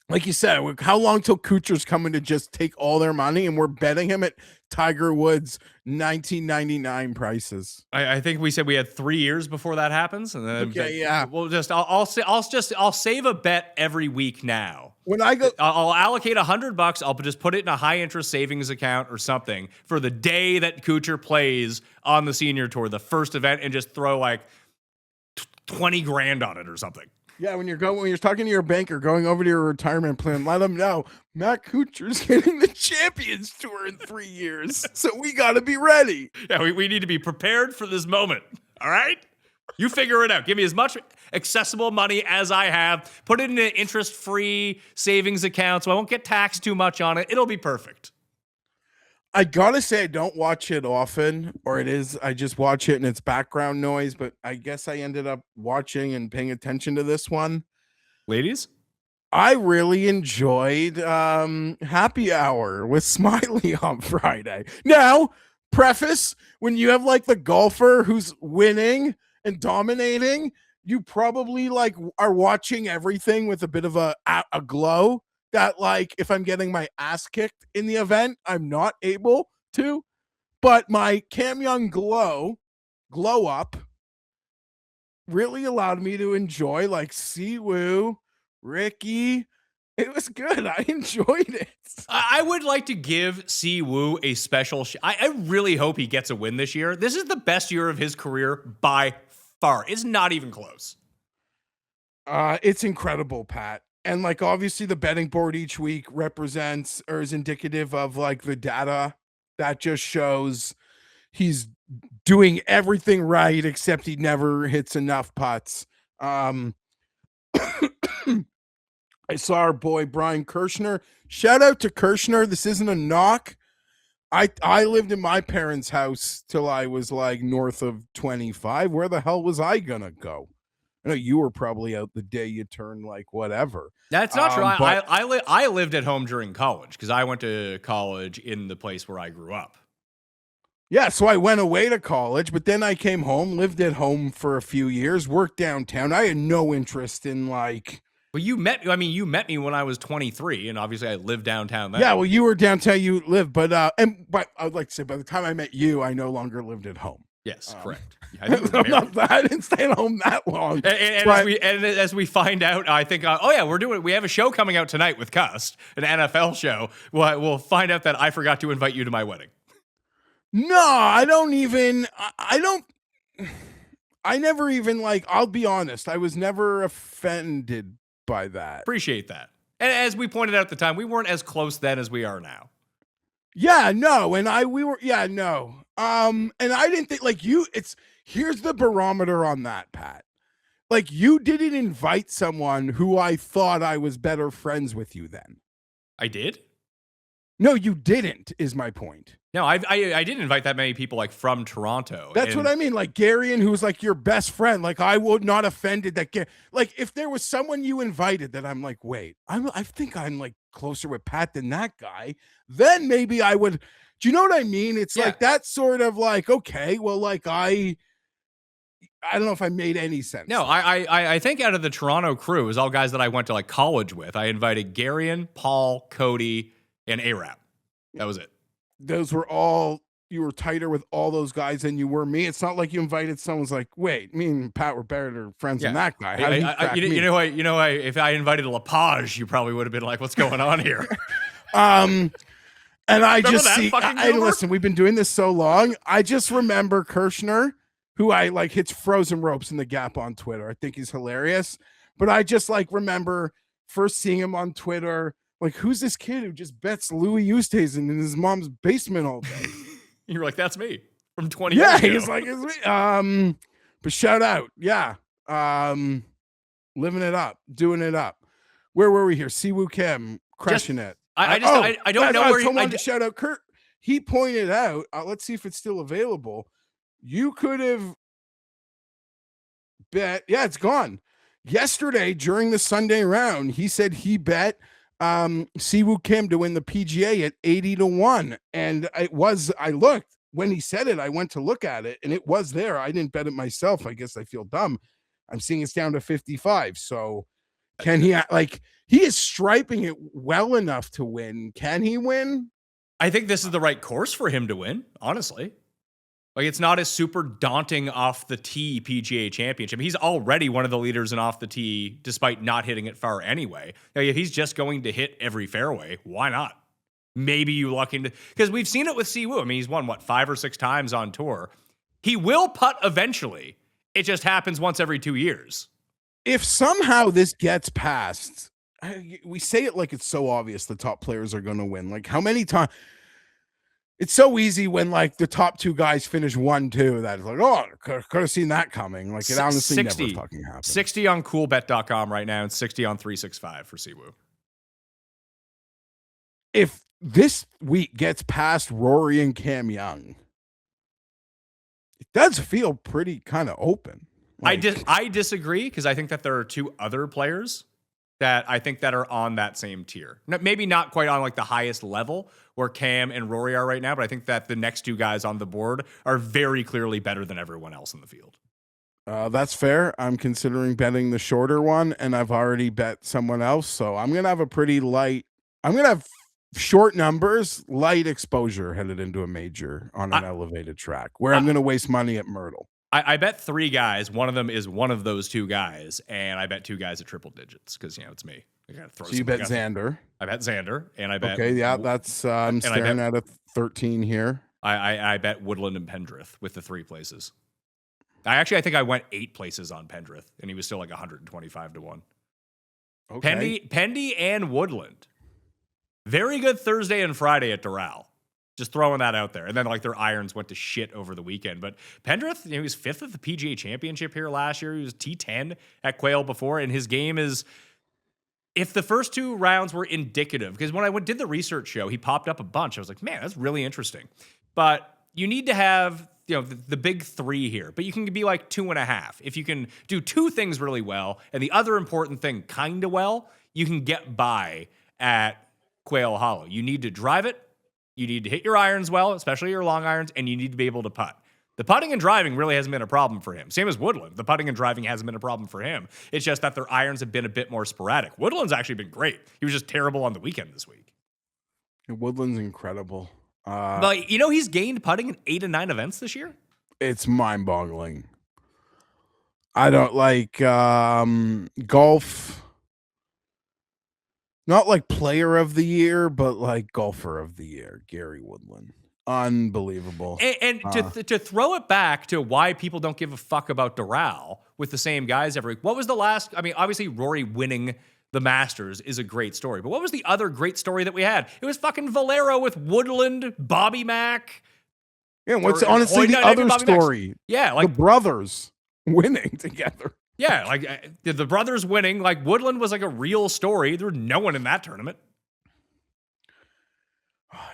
Like you said, how long till Kuchar's coming to just take all their money and we're betting him at Tiger Woods 1999 prices? I think we said we had 3 years before that happens, and then we'll just I'll save a bet every week now. When I go, I'll allocate $100. I'll just put it in a high interest savings account or something for the day that Kuchar plays on the senior tour, the first event, and just throw like 20 grand on it or something. Yeah, when you're talking to your banker, going over to your retirement plan, let them know Matt Kuchar's getting the Champions Tour in 3 years, so we got to be ready. Yeah, we need to be prepared for this moment. All right, you figure it out. Give me as much accessible money as I have. Put it in an interest-free savings account, so I won't get taxed too much on it. It'll be perfect. I gotta say, I don't watch it often, I just watch it and it's background noise, but I guess I ended up watching and paying attention to this one. Ladies? I really enjoyed Happy Hour with Smiley on Friday. Now, preface, when you have like the golfer who's winning and dominating, you probably like are watching everything with a bit of a glow. that, like, if I'm getting my ass kicked in the event, I'm not able to. But my Cam Young glow up really allowed me to enjoy, like, Siwoo, Ricky. It was good. I enjoyed it. I would like to give Siwoo a special I really hope he gets a win this year. This is the best year of his career by far. It's not even close. It's incredible, Pat. And, like, obviously the betting board each week represents or is indicative of, like, the data that just shows he's doing everything right, except he never hits enough putts. I saw our boy Brian Kirshner. Shout out to Kirshner. This isn't a knock. I lived in my parents' house till I was like north of 25. Where the hell was I gonna go? I know you were probably out the day you turned like whatever. That's not true. But I lived at home during college because I went to college in the place where I grew up. yeah, so I went away to college, but then I came home, lived at home for a few years, worked downtown. I had no interest in like. Well, you met me when I was 23, and obviously I lived downtown then. Yeah, well, you were downtown, you lived, but I would like to say, by the time I met you, I no longer lived at home. Yes, correct. I think I didn't stay at home that long. And as we find out, I think, we have a show coming out tonight with Cust, an NFL show. We'll find out that I forgot to invite you to my wedding. No, I never even like, I'll be honest, I was never offended by that. Appreciate that. And as we pointed out at the time, we weren't as close then as we are now. Yeah, no, and no. And I didn't think like here's the barometer on that, Pat. Like you didn't invite someone who I thought I was better friends with you then. I did? No, you didn't, is my point. No, I didn't invite that many people like from Toronto. That's what I mean. Like Garion, who's like your best friend. Like I would not offended that. Like if there was someone you invited that I'm like, wait, I think I'm like closer with Pat than that guy. Then maybe I would. Do you know what I mean? It's like that sort of like, okay, well, like I don't know if I made any sense. No, I think out of the Toronto crew, it was all guys that I went to like college with. I invited Garion, Paul, Cody, and A-Rap. That was it. Those were all, you were tighter with all those guys than you were me. It's not like you invited someone's like, wait, me and Pat were better friends than that guy. How did he crack me? You know, if I invited Lepage, you probably would have been like, what's going on here? And I Remember just that see, fucking I Uber? listen, we've been doing this so long. I just remember Kirshner, who I like hits frozen ropes in the Gap on Twitter. I think he's hilarious. But I just like remember first seeing him on Twitter. Like, who's this kid who just bets Louis Oosthuizen in his mom's basement all day? You were like, that's me from 20 years ago. Yeah, he's like, it's me. But shout out. Yeah. Living it up, doing it up. Where were we here? Siwoo Kim crushing it. I don't know where someone to shout out Kurt. He pointed out, let's see if it's still available. You could have bet. Yeah, it's gone. Yesterday during the Sunday round, he said he bet Siwoo Kim to win the PGA at 80-1. And I looked when he said it, I went to look at it and it was there. I didn't bet it myself. I guess I feel dumb. I'm seeing it's down to 55. So can he he is striping it well enough to win. Can he win? I think this is the right course for him to win, honestly. Like, it's not a super daunting off the tee PGA championship. He's already one of the leaders in off the tee, despite not hitting it far anyway. Like, if he's just going to hit every fairway, why not? Maybe you luck into, because we've seen it with Siwoo. I mean, he's won 5 or 6 times on tour. He will putt eventually. It just happens once every 2 years. If somehow this gets past, we say it like it's so obvious the top players are going to win. Like, how many times? It's so easy when like the top 2 guys finish 1-2 that it's like, oh, could have seen that coming. Like, it honestly never fucking happened. 60 on coolbet.com right now and 60 on 365 for Siwoo. If this week gets past Rory and Cam Young, it does feel pretty kind of open. Like, I disagree because I think that there are 2 other players that I think that are on that same tier. Maybe not quite on like the highest level where Cam and Rory are right now, but I think that the next 2 guys on the board are very clearly better than everyone else in the field. That's fair. I'm considering betting the shorter one, and I've already bet someone else. So I'm gonna have a pretty light. I'm gonna have short numbers, light exposure headed into a major on an elevated track where I'm gonna waste money at Myrtle. I bet 3 guys. One of them is one of those 2 guys, and I bet 2 guys at triple digits because it's me. I gotta throw. So you bet Xander. I bet Xander, and I bet. Okay, yeah, that's I'm staring at a 13 here. I bet Woodland and Pendrith with the 3 places. I think I went 8 places on Pendrith, and he was still like 125 to 1. Okay. Pendy and Woodland. Very good Thursday and Friday at Doral. Just throwing that out there. And then their irons went to shit over the weekend. But Pendrith, he was 5th at the PGA Championship here last year. He was T10 at Quail before, and his game is, if the first 2 rounds were indicative, because when I did the research show, he popped up a bunch. I was like, man, that's really interesting. But you need to have the big 3 here, but you can be like 2.5. If you can do 2 things really well and the other important thing kind of well, you can get by at Quail Hollow. You need to drive it. You need to hit your irons well, especially your long irons, and you need to be able to putt. The putting and driving really hasn't been a problem for him. Same as Woodland. The putting and driving hasn't been a problem for him. It's just that their irons have been a bit more sporadic. Woodland's actually been great. He was just terrible on the weekend this week. Woodland's incredible. But he's gained putting in 8 and 9 events this year. It's mind-boggling. I don't like golf. Not like player of the year, but like golfer of the year, Gary Woodland. Unbelievable. And to throw it back to why people don't give a fuck about Doral with the same guys every week. What was the last? I mean, obviously Rory winning the Masters is a great story, but what was the other great story that we had? It was fucking Valero with Woodland, Bobby Mack. Yeah, what's honestly the other story? Yeah, the brothers winning together. Yeah, the brothers winning. Woodland was a real story. There was no one in that tournament.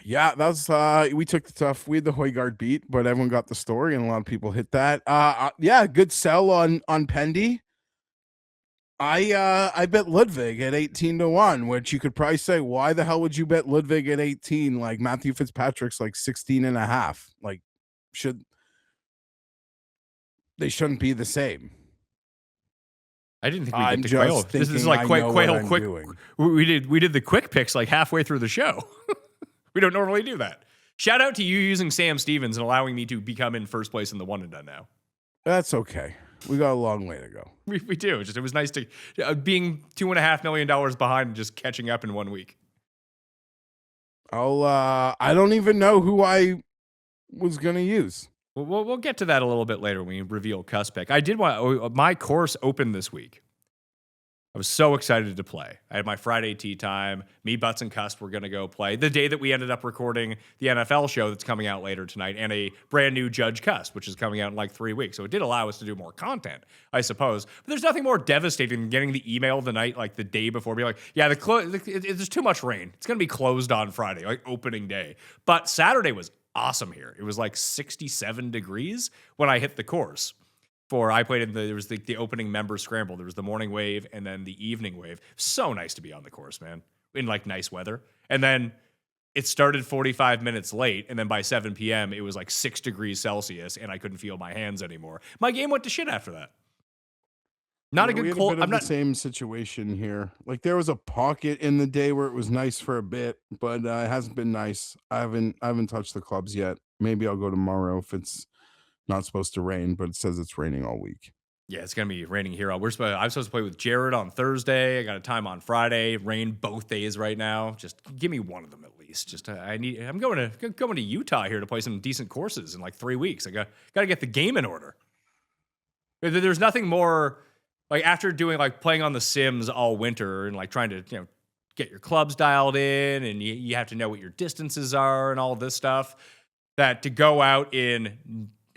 Yeah, that was we took the tough. We had the Højgaard beat, but everyone got the story, and a lot of people hit that. Yeah, good sell on Pendy. I bet Ludvig at 18 to 1, which you could probably say, why the hell would you bet Ludvig at 18? Like Matthew Fitzpatrick's 16 and a half. They shouldn't be the same. I didn't think we'd get to Quail. This is Quail quick. We did the quick picks halfway through the show. We don't normally do that. Shout out to you using Sam Stevens and allowing me to become in first place in the one and done now. That's okay. We got a long way to go. We do. It was nice to being $2.5 million behind and just catching up in 1 week. I don't even know who I was gonna use. We'll get to that a little bit later when we reveal Cust pick. I did want my course open this week. I was so excited to play. I had my Friday tee time. Me, Butts, and Cust were going to go play the day that we ended up recording the NFL show that's coming out later tonight, and a brand new Judge Cust, which is coming out in 3 weeks. So it did allow us to do more content, I suppose. But there's nothing more devastating than getting the email the night, the day before, being like, yeah, there's too much rain. It's going to be closed on Friday, opening day. But Saturday was awesome here. It was 67 degrees when I hit the course. I played in there was the opening member scramble. There was the morning wave and then the evening wave. So nice to be on the course, man, in nice weather. And then it started 45 minutes late, and then by 7 p.m. it was 6 degrees Celsius, and I couldn't feel my hands anymore. My game went to shit after that. Not a good cold. I'm not the same situation here. There was a pocket in the day where it was nice for a bit, but it hasn't been nice. I haven't touched the clubs yet. Maybe I'll go tomorrow if it's not supposed to rain, but it says it's raining all week. Yeah, it's gonna be raining here. I'm supposed to play with Jared on Thursday. I got a time on Friday. Rain both days right now. Just give me one of them at least. I'm going to Utah here to play some decent courses in 3 weeks. I got to get the game in order. There's nothing more after doing playing on the Sims all winter and trying to get your clubs dialed in, and you have to know what your distances are and all this stuff. That to go out in,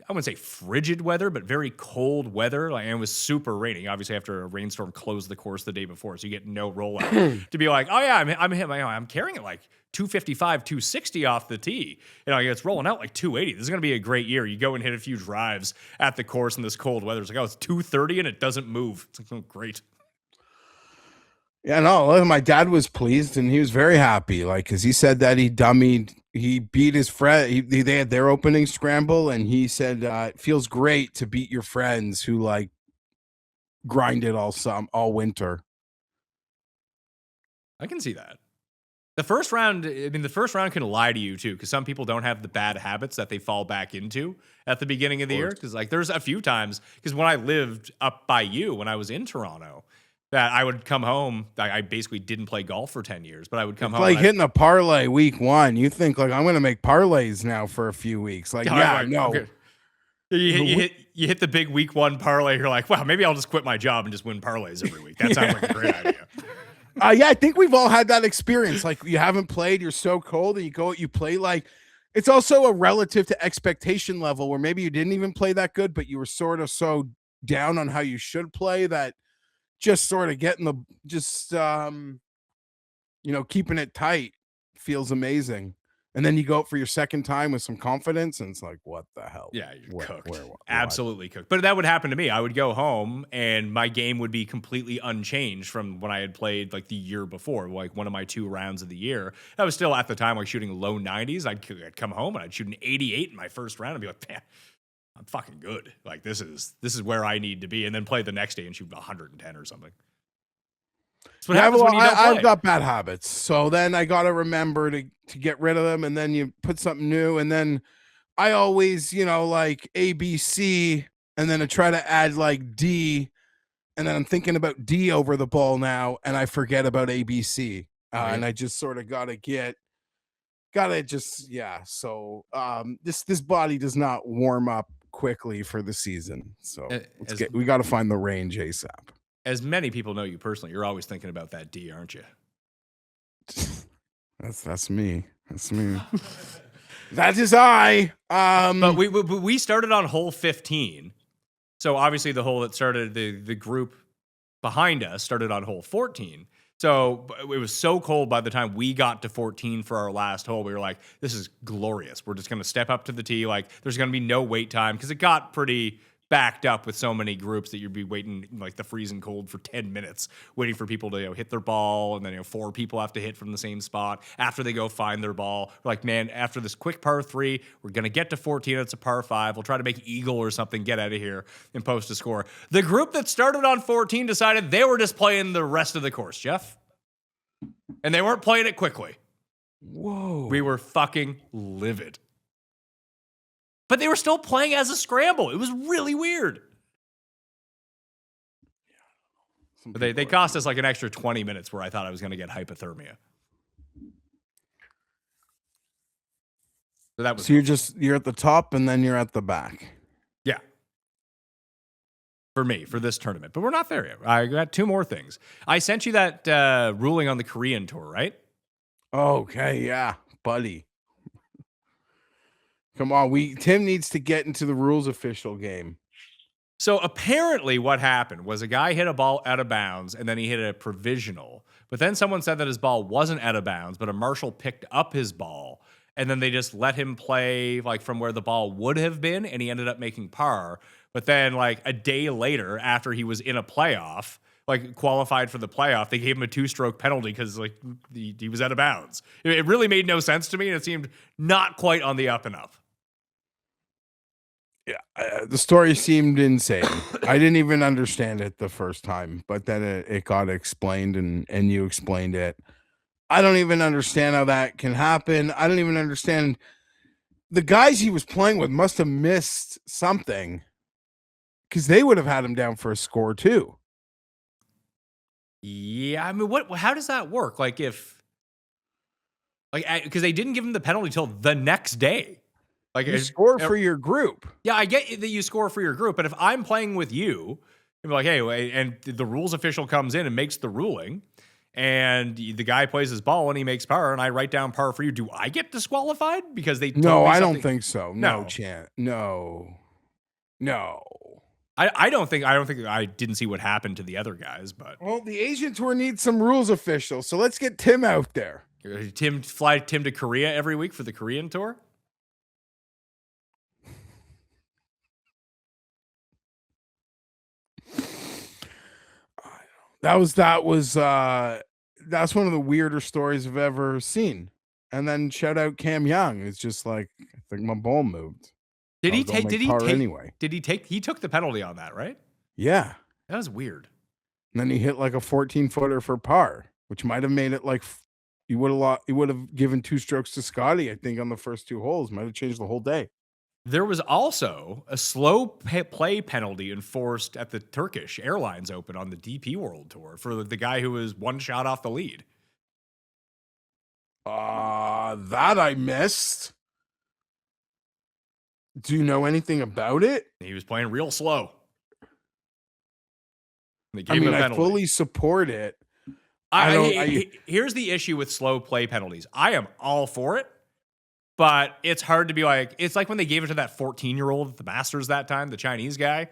I wouldn't say frigid weather, but very cold weather. And it was super raining. Obviously, after a rainstorm closed the course the day before, so you get no rollout. To be oh yeah, I'm carrying it 255, 260 off the tee. It's rolling out 280. This is gonna be a great year. You go and hit a few drives at the course in this cold weather. It's it's 230 and it doesn't move. It's great. Yeah, no, my dad was pleased and he was very happy. Because he said that he dummied he beat his friend. They had their opening scramble, and he said it feels great to beat your friends who like grinded all winter. I can see that. The first round, I mean, the first round can lie to you too, because some people don't have the bad habits that they fall back into at the beginning of the year. Because like, there's a few times, because when I lived up by you, when I was in Toronto, that I would come home. I basically didn't play golf for 10 years, but I would come home. Like hitting a parlay week 1. You think like I'm going to make parlays now for a few weeks? Like, yeah, no. Okay. You hit the big week 1 parlay. You're like, wow, maybe I'll just quit my job and just win parlays every week. That sounds like a great idea. Yeah, I think we've all had that experience. Like you haven't played, you're so cold, and you play like it's also a relative to expectation level where maybe you didn't even play that good, but you were sort of so down on how you should play that just sort of getting keeping it tight feels amazing. And then you go out for your second time with some confidence, and it's like, what the hell? Yeah, you're cooked. Absolutely cooked. But that would happen to me. I would go home, and my game would be completely unchanged from when I had played like the year before, like one of my 2 rounds of the year. I was still at the time like shooting low 90s. I'd come home and I'd shoot an 88 in my first round and be like, man, I'm fucking good. Like this is where I need to be, and then play the next day and shoot 110 or something. What happens when you don't play. I've got bad habits, so then I got to remember to get rid of them, and then you put something new, and then I always, like ABC, and then I try to add like D, and then I'm thinking about D over the ball now, and I forget about ABC, and I just sort of So this body does not warm up quickly for the season, so we got to find the range ASAP. As many people know you personally, you're always thinking about that D, aren't you? That's me. That's me. That is I. But we started on hole 15. So obviously the hole that started the group behind us started on hole 14. So it was so cold by the time we got to 14 for our last hole. We were like, this is glorious. We're just going to step up to the tee. Like there's going to be no wait time because it got pretty backed up with so many groups that you'd be waiting like the freezing cold for 10 minutes waiting for people to hit their ball, and then 4 people have to hit from the same spot after they go find their ball. We're like, man, after this quick par 3, we're gonna get to 14. It's a par 5. We'll try to make eagle or something, get out of here and post a score. The group that started on 14 decided they were just playing the rest of the course, Jeff, and they weren't playing it quickly. Whoa, we were fucking livid. But they were still playing as a scramble. It was really weird. But they cost us like an extra 20 minutes where I thought I was going to get hypothermia. So you're at the top and then you're at the back. Yeah. For me, for this tournament. But we're not there yet. I got 2 more things. I sent you that ruling on the Korean tour, right? Okay, yeah, buddy. Come on, Tim needs to get into the rules official game. So apparently what happened was a guy hit a ball out of bounds and then he hit a provisional. But then someone said that his ball wasn't out of bounds, but a marshal picked up his ball. And then they just let him play like from where the ball would have been, and he ended up making par. But then like a day later, after he was in a playoff, like qualified for the playoff, they gave him a 2-stroke penalty because like he was out of bounds. It really made no sense to me, and it seemed not quite on the up and up. Yeah, the story seemed insane. I didn't even understand it the first time, but then it got explained, and you explained it. I don't even understand how that can happen. I don't even understand. The guys he was playing with must have missed something because they would have had him down for a score too. Yeah, I mean, how does that work? Like because they didn't give him the penalty till the next day. Like you score for your group. Yeah, I get that you score for your group, but if I'm playing with you, I'm like, hey, and the rules official comes in and makes the ruling, and the guy plays his ball and he makes par, and I write down par for you, do I get disqualified because they? No, I don't think so. No chance. No. I don't think I didn't see what happened to the other guys, but well, the Asian tour needs some rules officials, so let's get Tim out there. Fly Tim to Korea every week for the Korean tour. That's one of the weirder stories I've ever seen. And then shout out Cam Young. It's just like, I think my ball moved. Did I'll he go take? make Did he par take? anyway? He took the penalty on that, right? Yeah. That was weird. And then he hit like a 14-footer for par, which might have made it like he would have given 2 strokes to Scotty, I think, on the first 2 holes. Might have changed the whole day. There was also a slow play penalty enforced at the Turkish Airlines Open on the DP World Tour for the guy who was 1 shot off the lead. That I missed. Do you know anything about it? He was playing real slow. They I gave him mean, a I penalty. fully support it. Here's the issue with slow play penalties. I am all for it, but it's hard to be like, it's like when they gave it to that 14-year-old at the Masters that time, the Chinese guy.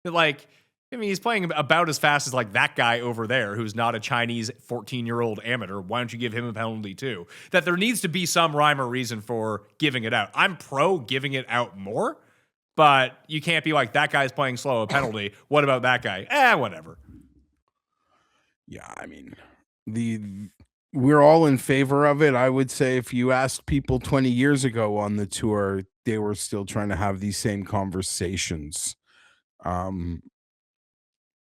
Like, I mean, he's playing about as fast as like that guy over there who's not a Chinese 14-year-old amateur. Why don't you give him a penalty too? That there needs to be some rhyme or reason for giving it out. I'm pro giving it out more, but you can't be like, that guy's playing slow, a penalty. What about that guy? Whatever. Yeah, I mean, we're all in favor of it. I would say if you asked people 20 years ago on the tour, they were still trying to have these same conversations.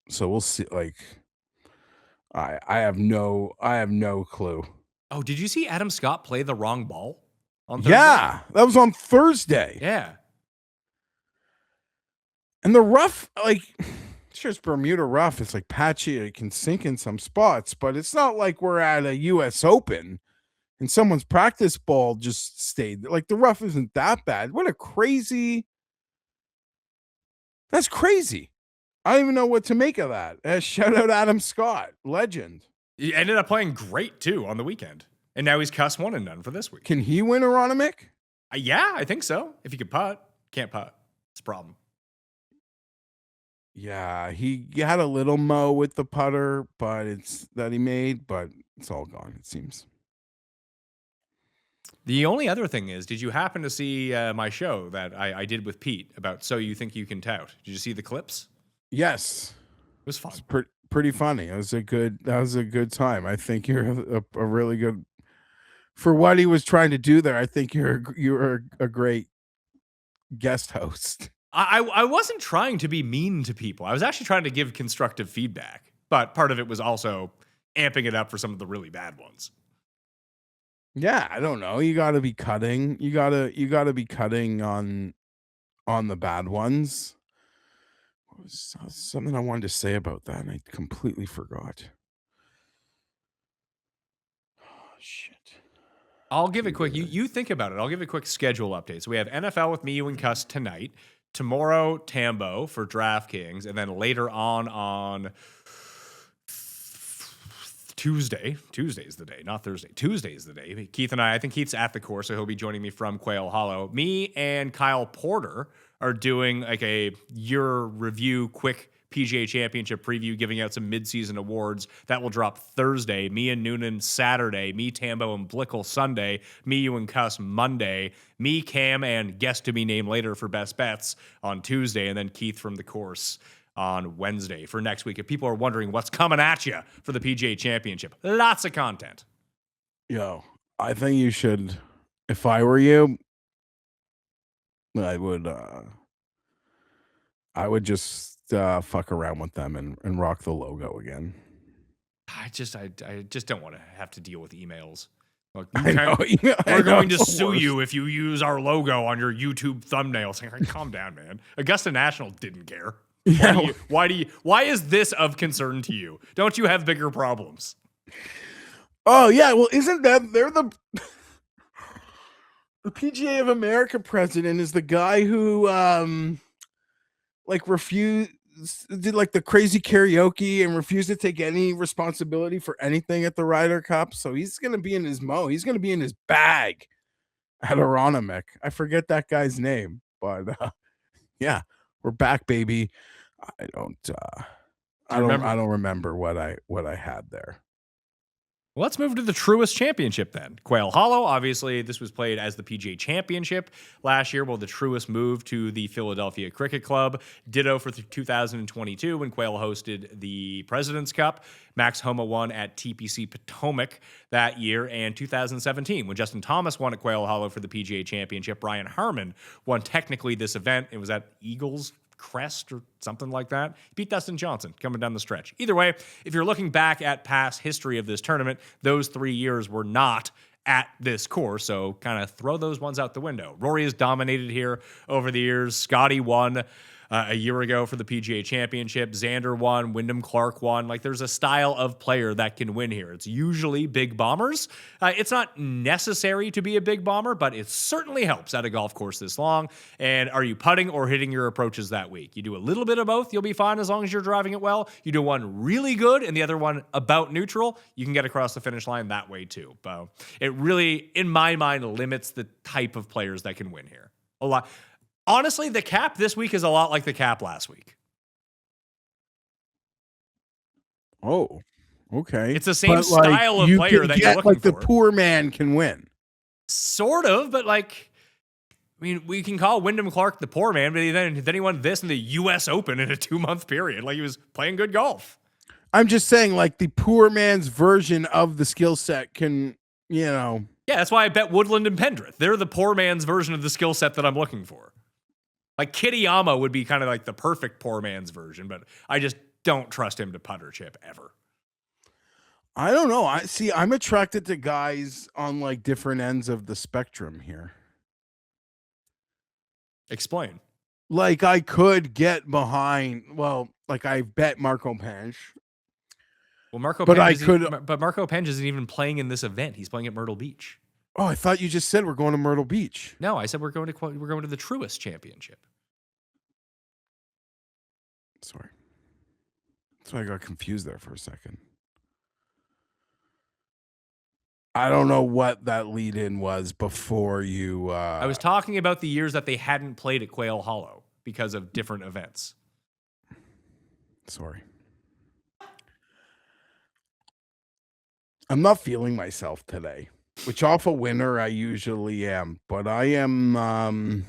So we'll see. Like, I have no clue. Oh, did you see Adam Scott play the wrong ball on Thursday? Yeah, that was on Thursday. Yeah. And the rough, like, sure, it's Bermuda rough. It's like patchy. It can sink in some spots, but it's not like we're at a U.S. Open and someone's practice ball just stayed. Like, the rough isn't that bad. That's crazy. I don't even know what to make of that. Shout out Adam Scott, legend. He ended up playing great, too, on the weekend. And now he's Cust 1-0 for this week. Can he win Aronimick? Yeah, I think so. If he could putt. Can't putt. It's a problem. Yeah, he had a little mo with the putter, but it's all gone, it seems. The only other thing is, did you happen to see my show that I did with Pete about So You Think You Can Tout? Did you see the clips? Yes. It was fun. It's pretty funny. That was a good time. I think you're a really good, for what he was trying to do there. I think you're a great guest host. I wasn't trying to be mean to people. I was actually trying to give constructive feedback, but part of it was also amping it up for some of the really bad ones. Yeah, I don't know. You got to be cutting. You got to be cutting on the bad ones. What was something I wanted to say about that, and I completely forgot. Oh, shit. I'll give it quick. You think about it. I'll give a quick schedule update. So we have NFL with me, you, and Cust tonight. Tomorrow, Tambo for DraftKings, and then later on Tuesday. Tuesday's the day, not Thursday. Tuesday's the day. Keith and I think Keith's at the course, so he'll be joining me from Quail Hollow. Me and Kyle Porter are doing like a year review, quick PGA Championship preview, giving out some midseason awards. That will drop Thursday. Me and Noonan Saturday. Me, Tambo, and Blickle Sunday. Me, you, and Cuss Monday. Me, Cam, and guest to be named later for Best Bets on Tuesday. And then Keith from the course on Wednesday for next week. If people are wondering what's coming at you for the PGA Championship, lots of content. Yo, I think you should, if I were you, I would just fuck around with them and rock the logo again. I just don't want to have to deal with emails. Like, we're going to sue you if you use our logo on your YouTube thumbnail. Saying, calm down, man. Augusta National didn't care. Yeah. Why is this of concern to you? Don't you have bigger problems? Oh yeah, well, isn't that they're the PGA of America president is the guy who did like the crazy karaoke and refused to take any responsibility for anything at the Ryder Cup. So he's gonna be in his he's gonna be in his bag at Aronimick. I forget that guy's name, but yeah, we're back, baby. I don't remember what I had there. Well, let's move to the Truist Championship then. Quail Hollow, obviously, this was played as the PGA Championship last year. Well, the Truist moved to the Philadelphia Cricket Club. Ditto for 2022 when Quail hosted the President's Cup. Max Homa won at TPC Potomac that year. And 2017 when Justin Thomas won at Quail Hollow for the PGA Championship. Brian Harmon won technically this event. It was at Eagles Crest or something like that. He beat Dustin Johnson coming down the stretch. Either way, if you're looking back at past history of this tournament, those 3 years were not at this course, so kind of throw those ones out the window. Rory has dominated here over the years. Scotty won a year ago for the PGA Championship. Xander won. Wyndham Clark won. Like, there's a style of player that can win here. It's usually big bombers. It's not necessary to be a big bomber, but it certainly helps at a golf course this long. And are you putting or hitting your approaches that week? You do a little bit of both, you'll be fine as long as you're driving it well. You do one really good and the other one about neutral, you can get across the finish line that way too. But it really, in my mind, limits the type of players that can win here. A lot. Honestly, the cap this week is a lot like the cap last week. Oh, okay. It's the same style of player that you're looking like for. The poor man can win. Sort of, but like, I mean, we can call Wyndham Clark the poor man, but then he won this in the U.S. Open in a 2-month period. Like, he was playing good golf. I'm just saying, like, the poor man's version of the skill set can, Yeah, that's why I bet Woodland and Pendrith. They're the poor man's version of the skill set that I'm looking for. Like, Kitayama would be kind of like the perfect poor man's version, but I just don't trust him to putt or chip ever. I don't know. I'm attracted to guys on like different ends of the spectrum here. Explain. Like, I could get behind, like I bet Marco Penge. Well, Marco Penge isn't even playing in this event. He's playing at Myrtle Beach. Oh, I thought you just said we're going to Myrtle Beach. No, I said we're going to the Truist Championship. Sorry. That's why I got confused there for a second. I don't know what that lead in was before you. I was talking about the years that they hadn't played at Quail Hollow because of different events. Sorry. I'm not feeling myself today, which off a winner I usually am, but I am.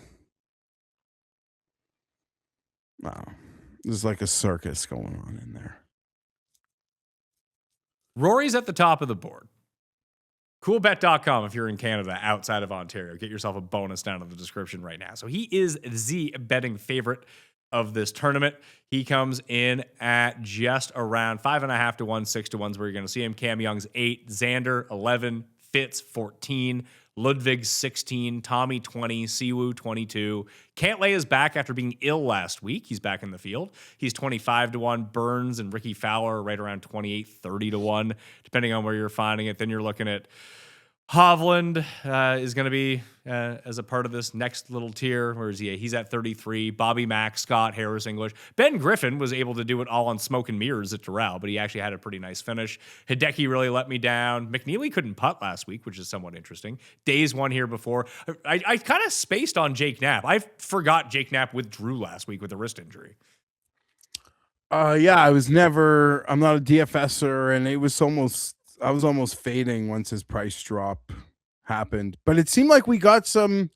There's like a circus going on in there. Rory's at the top of the board. Coolbet.com if you're in Canada outside of Ontario. Get yourself a bonus down in the description right now. So he is the betting favorite of this tournament. He comes in at just around 5.5 to 1, 6 to 1's where you're going to see him. Cam Young's 8, Xander 11, Fitz 14, Ludvig 16, Tommy 20, Siwoo 22. Cantlay is back after being ill last week. He's back in the field. He's 25 to 1. Burns and Ricky Fowler right around 28, 30 to 1, depending on where you're finding it. Then you're looking at Hovland is going to be as a part of this next little tier. Where is he? He's at 33. Bobby Mack, Scott, Harris English. Ben Griffin was able to do it all on smoke and mirrors at Doral, but he actually had a pretty nice finish. Hideki really let me down. McNeely couldn't putt last week, which is somewhat interesting. Days won here before. I kind of spaced on Jake Knapp. I forgot Jake Knapp withdrew last week with a wrist injury. Yeah, I'm not a DFSer, and I was almost fading once his price drop happened. But it seemed like we got some,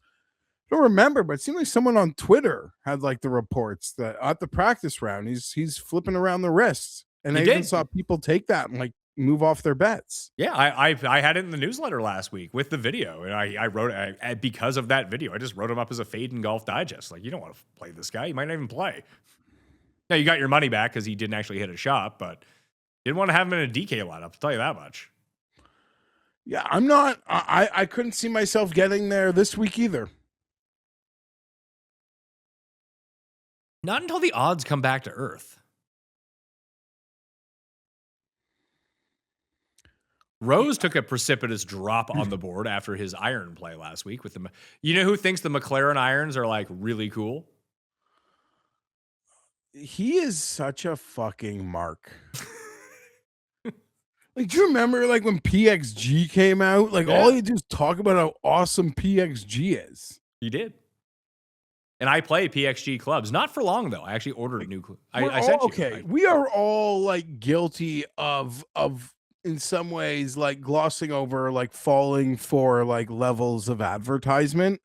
I don't remember, but it seemed like someone on Twitter had like the reports that at the practice round, he's flipping around the wrists. And I even saw people take that and like move off their bets. Yeah, I had it in the newsletter last week with the video. And I wrote, because of that video, I just wrote him up as a fade in Golf Digest. Like, you don't want to play this guy. He might not even play. Now, you got your money back because he didn't actually hit a shot, but didn't want to have him in a DK lineup, I'll tell you that much. Yeah, I'm not. I couldn't see myself getting there this week either. Not until the odds come back to earth. Rose took a precipitous drop on the board after his iron play last week with the. You know who thinks the McLaren irons are like really cool? He is such a fucking mark. Like, do you remember like when PXG came out? Like, all he did was talk about how awesome PXG is. He did. And I play PXG clubs. Not for long though. I actually ordered a new club. We are all like guilty of in some ways like glossing over, like falling for like levels of advertisement.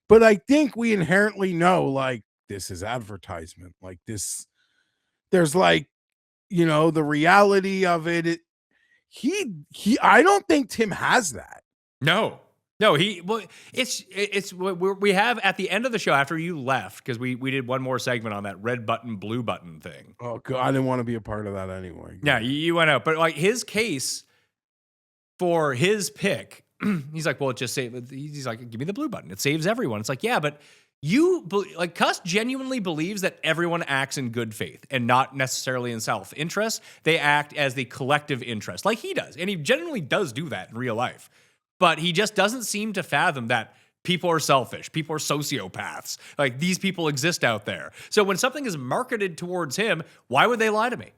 But I think we inherently know like this is advertisement. Like this, there's like, the reality of it. I don't think Tim has that. No, it's what we have at the end of the show after you left, because we did one more segment on that red button, blue button thing. Oh God, I didn't want to be a part of that anyway. Yeah, you went out, but like his case for his pick, he's like, well, it just saved. He's like, give me the blue button. It saves everyone. It's like, yeah, but Cust genuinely believes that everyone acts in good faith and not necessarily in self-interest. They act as the collective interest, like he does, and he genuinely does do that in real life. But he just doesn't seem to fathom that people are selfish. People are sociopaths. Like, these people exist out there. So when something is marketed towards him, why would they lie to me?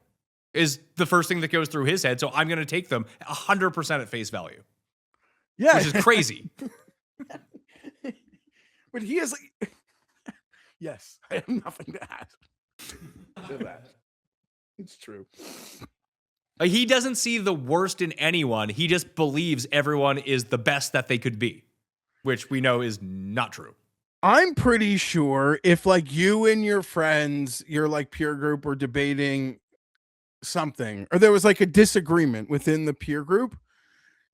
Is the first thing that goes through his head. So I'm going to take them 100% at face value. Yeah. Which is crazy. But he is like, yes, I have nothing to add to that. It's true. He doesn't see the worst in anyone. He just believes everyone is the best that they could be, which we know is not true. I'm pretty sure if like you and your friends, your like peer group were debating something, or there was like a disagreement within the peer group,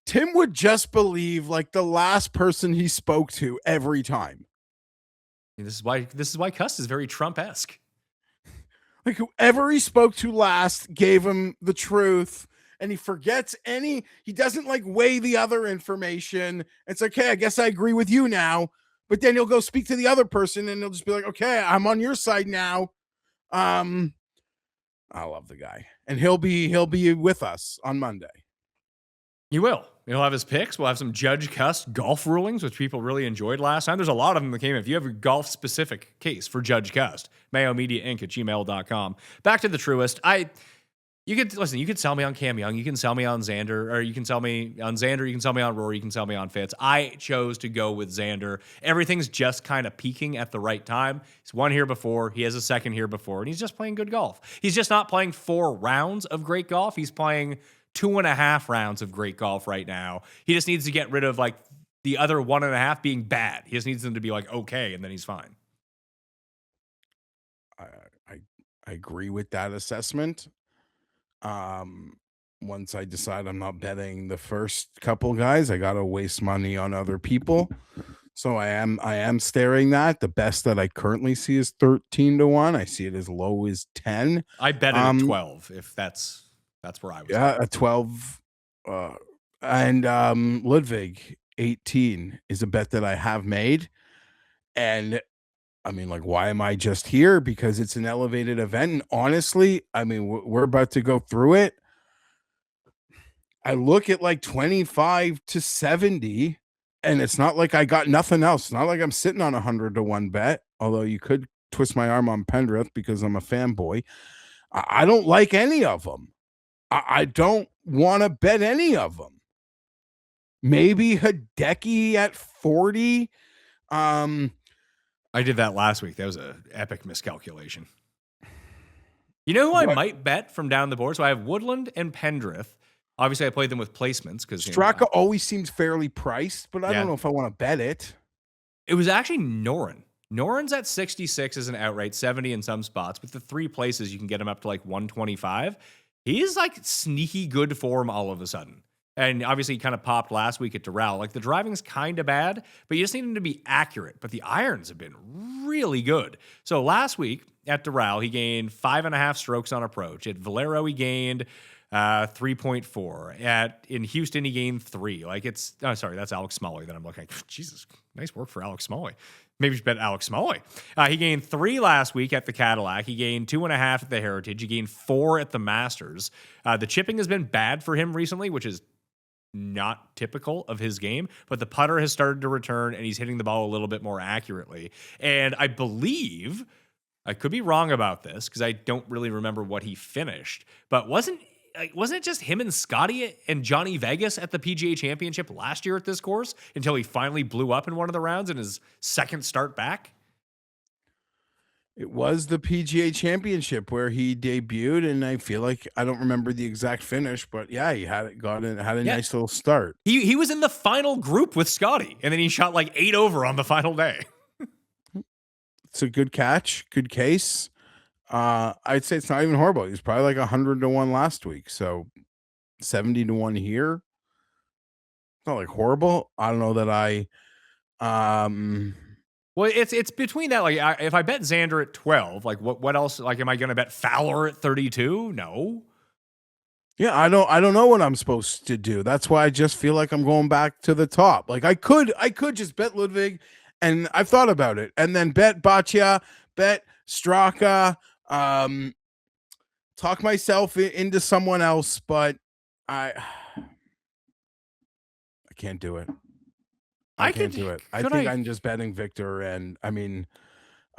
Tim would just believe like the last person he spoke to every time. And this is why Cust is very Trump-esque. Like whoever he spoke to last gave him the truth, and he forgets he doesn't like weigh the other information. It's like, hey, I guess I agree with you now. But then he'll go speak to the other person and he'll just be like, okay, I'm on your side now. I love the guy. And he'll be with us on Monday. He will. He'll have his picks. We'll have some Judge Cust golf rulings, which people really enjoyed last time. There's a lot of them that came in. If you have a golf-specific case for Judge Cust, mayomediainc@gmail.com. Back to the Truist. You could sell me on Cam Young. You can sell me on Xander, or you can sell me on Xander. You can sell me on Rory. You can sell me on Fitz. I chose to go with Xander. Everything's just kind of peaking at the right time. He's won here before. He has a second here before, and he's just playing good golf. He's just not playing 4 rounds of great golf. He's playing 2.5 rounds of great golf right now. He just needs to get rid of like the other 1.5 being bad. He just needs them to be like okay, and then he's fine. I agree with that assessment. Once I decide I'm not betting the first couple guys, I gotta waste money on other people. So I am staring that. The best that I currently see is 13-1. I see it as low as 10. I bet it at 12 if that's where I was. Yeah, a 12. And Ludvig 18 is a bet that I have made. And I mean, like, why am I just here? Because it's an elevated event. And honestly, I mean, we're about to go through it. I look at like 25 to 70, and it's not like I got nothing else. It's not like I'm sitting on 100-1 bet, although you could twist my arm on Pendrith because I'm a fanboy. I don't like any of them. I don't want to bet any of them. Maybe Hideki at 40. I did that last week. That was an epic miscalculation. You know who I might bet from down the board? So I have Woodland and Pendrith. Obviously, I played them with placements because Straka always seems fairly priced, but I don't know if I want to bet it. It was actually Noren. Noren's at 66 as an outright, 70 in some spots. With the 3 places, you can get him up to like 125. He's like sneaky good form all of a sudden. And obviously, he kind of popped last week at Doral. Like, the driving's kind of bad, but you just need him to be accurate. But the irons have been really good. So last week at Doral, he gained 5.5 strokes on approach. At Valero, he gained 3.4. In Houston, he gained 3. Like, that's Alex Smalley that I'm looking at. Jesus, nice work for Alex Smalley. Maybe you should bet Alex Smalley. He gained 3 last week at the Cadillac. He gained 2.5 at the Heritage. He gained 4 at the Masters. The chipping has been bad for him recently, which is not typical of his game, but the putter has started to return and he's hitting the ball a little bit more accurately. And I believe, I could be wrong about this because I don't really remember what he finished, but wasn't it just him and Scotty and Johnny Vegas at the PGA Championship last year at this course until he finally blew up in one of the rounds in his second start back? It was the PGA Championship where he debuted, and I feel like I don't remember the exact finish, but yeah, he had a Yeah. nice little start. He was in the final group with Scotty, and then he shot like 8 over on the final day. It's a good catch, good case. I'd say it's not even horrible. He was probably like 100-1 last week, so 70-1 here. It's not like horrible. I don't know that I Well, it's between that. Like, if I bet Xander at 12, like what else? Like, am I going to bet Fowler at 32? No. Yeah, I don't know what I'm supposed to do. That's why I just feel like I'm going back to the top. Like I could just bet Ludvig, and I've thought about it, and then bet Baccia, bet Straka, talk myself into someone else, but I can't do it. I can't do it. I think I'm just betting Victor and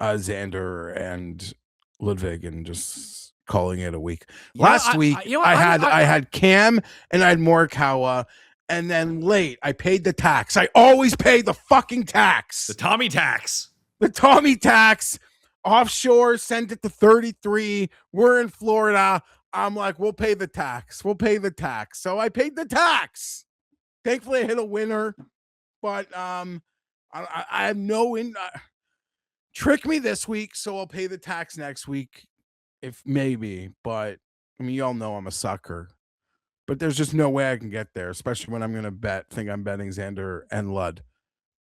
Xander and Ludvig and just calling it a week. Last week I had Cam and I had Morikawa, and then late I paid the tax. I always pay the fucking tax. The Tommy tax. The Tommy tax. Offshore, sent it to 33. We're in Florida. I'm like, we'll pay the tax. We'll pay the tax. So I paid the tax. Thankfully, I hit a winner. But I have no trick me this week, so I'll pay the tax next week, if maybe. But I mean, y'all know I'm a sucker. But there's just no way I can get there, especially when I'm going to think I'm betting Xander and Lud.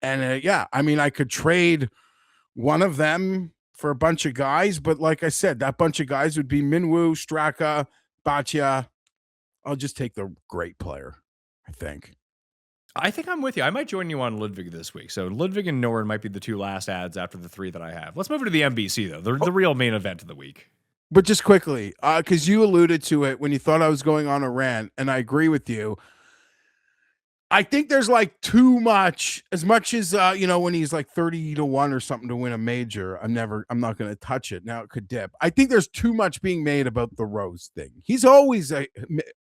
And yeah, I mean, I could trade one of them for a bunch of guys, but like I said, that bunch of guys would be Minwoo, Straka, Baccia. I'll just take the great player, I think. I think I'm with you. I might join you on Ludvig this week. So Ludvig and Noren might be the 2 last ads after the 3 that I have. Let's move to the NBC, though, the real main event of the week. But just quickly, because you alluded to it when you thought I was going on a rant, and I agree with you. I think there's like too much, as much as, when he's like 30-1 or something to win a major, I'm not going to touch it. Now it could dip. I think there's too much being made about the Rose thing. He's always a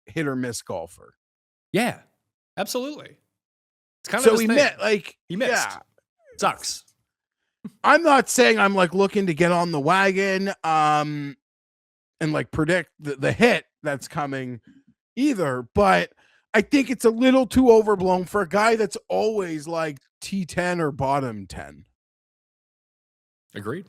hit or miss golfer. Yeah, absolutely. It's kind of he missed. Yeah. Sucks. I'm not saying I'm like looking to get on the wagon and like predict the hit that's coming either, but I think it's a little too overblown for a guy that's always like T10 or bottom 10. Agreed.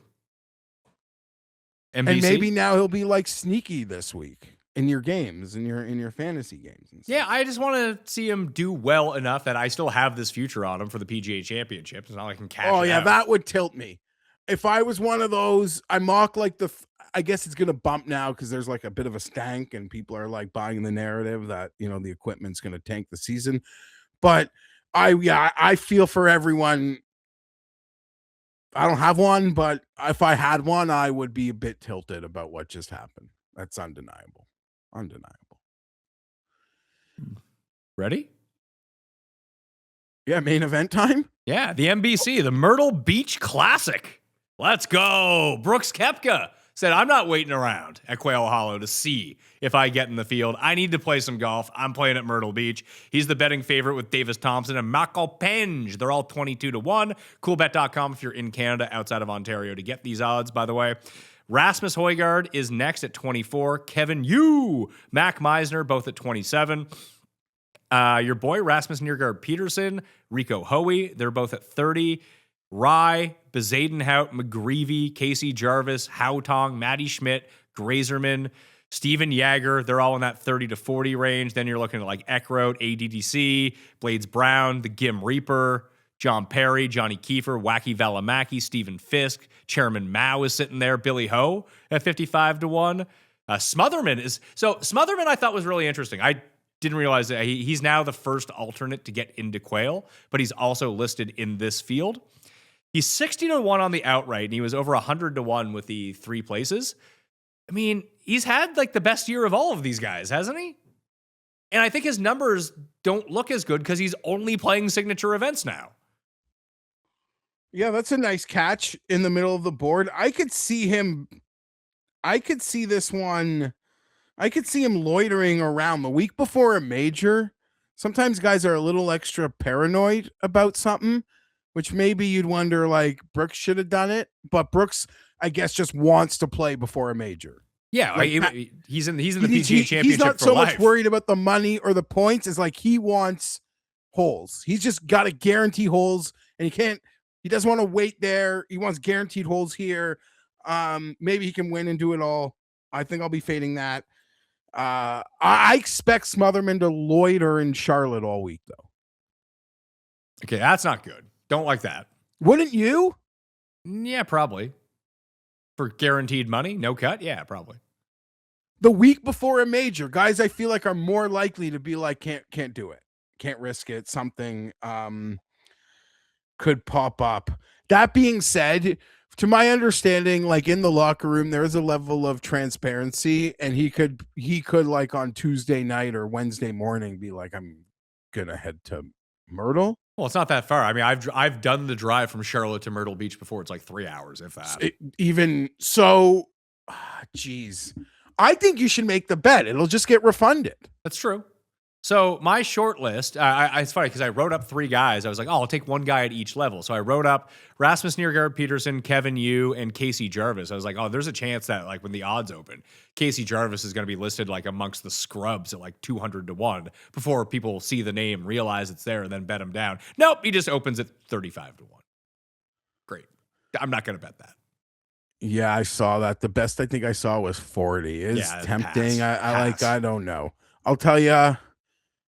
NBC? And maybe now he'll be like sneaky this week in your games, in your fantasy games. And stuff. Yeah, I just want to see him do well enough that I still have this future on him for the PGA Championship. It's not like I can cash it out. That would tilt me. If I was one of those, I mock like I guess it's going to bump now because there's like a bit of a stank and people are like buying the narrative that, the equipment's going to tank the season. But I feel for everyone. I don't have one, but if I had one, I would be a bit tilted about what just happened. That's undeniable. Ready? Yeah, main event time? Yeah, the NBC, the Myrtle Beach Classic. Let's go. Brooks Koepka said, I'm not waiting around at Quail Hollow to see if I get in the field. I need to play some golf. I'm playing at Myrtle Beach. He's the betting favorite with Davis Thompson and Michael Penge. They're all 22-1. Coolbet.com if you're in Canada, outside of Ontario, to get these odds, by the way. Rasmus Højgaard is next at 24. Kevin Yu, Mac Meisner, both at 27. Your boy Rasmus Niergaard Peterson, Rico Hoey, they're both at 30. Rye, Bezadenhout, McGreevy, Casey Jarvis, Hautong, Matty Schmidt, Grazerman, Steven Yager, they're all in that 30 to 40 range. Then you're looking at like Eckroat, ADDC, Blades Brown, the Gim Reaper, John Perry, Johnny Kiefer, Wacky Valimaki, Stephen Fisk, Chairman Mao is sitting there, Billy Ho at 55-1. Smotherman I thought was really interesting. I didn't realize that he's now the first alternate to get into Quail, but he's also listed in this field. He's 60-1 on the outright, and he was over 100-1 with the 3 places. I mean, he's had like the best year of all of these guys, hasn't he? And I think his numbers don't look as good because he's only playing signature events now. Yeah, that's a nice catch in the middle of the board. I could see this one. I could see him loitering around the week before a major. Sometimes guys are a little extra paranoid about something, which maybe you'd wonder like Brooks should have done it. But Brooks, I guess, just wants to play before a major. Yeah, Like, he's in the PGA Championship he's not for so life. much worried about the money or the points. It's like he wants holes. He's just got to guarantee holes, and he doesn't want to wait there. He wants guaranteed holes here. Maybe he can win and do it all. I think I'll be fading that. I expect Smotherman to loiter in Charlotte all week, though. Okay, that's not good. Don't like that. Wouldn't you? Yeah, probably. For guaranteed money, no cut? Yeah, probably. The week before a major, guys I feel like are more likely to be like, can't do it. Can't risk it. Something could pop up. That being said, to my understanding, like in the locker room, there is a level of transparency, and he could like on Tuesday night or Wednesday morning be like, I'm gonna head to Myrtle. Well, it's not that far. I mean, I've done the drive from Charlotte to Myrtle Beach before. It's like 3 hours, if that. Even so, geez. I think you should make the bet. It'll just get refunded. That's true. So my short list, it's funny because I wrote up 3 guys. I was like, I'll take one guy at each level. So I wrote up Rasmus Niergaard Peterson, Kevin Yu, and Casey Jarvis. I was like, there's a chance that like when the odds open, Casey Jarvis is going to be listed like amongst the scrubs at like 200 to 1 before people see the name, realize it's there, and then bet him down. Nope, he just opens at 35 to 1. Great. I'm not going to bet that. Yeah, I saw that. The best I think I saw was 40. It's tempting. I don't know. I'll tell you.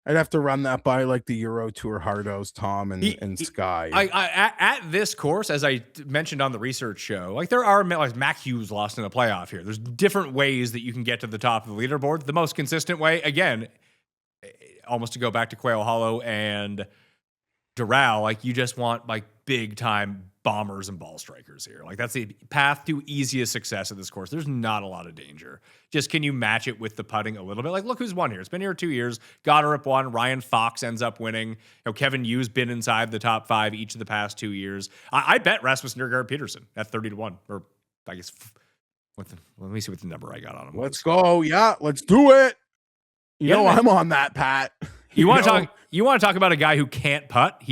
I'd have to run that by like the Euro Tour hardos, Tom and Sky. At this course, as I mentioned on the research show, like there are like Mac Hughes lost in a playoff here. There's different ways that you can get to the top of the leaderboard. The most consistent way, again, almost to go back to Quail Hollow and Doral, like you just want like big time bombers and ball strikers here. Like that's the path to easiest success at this course. There's not a lot of danger. Just can you match it with the putting a little bit? Like look who's won here. It's been here 2 years. Goddard won. Ryan Fox ends up winning. Kevin Yu's been inside the top 5 each of the past 2 years. I bet Rasmus Niergaard Peterson at 30 to 1, or I guess let me see what the number I got on him. Let's go. Yeah, let's do it. You know, I'm on that, Pat. You want to talk about a guy who can't putt?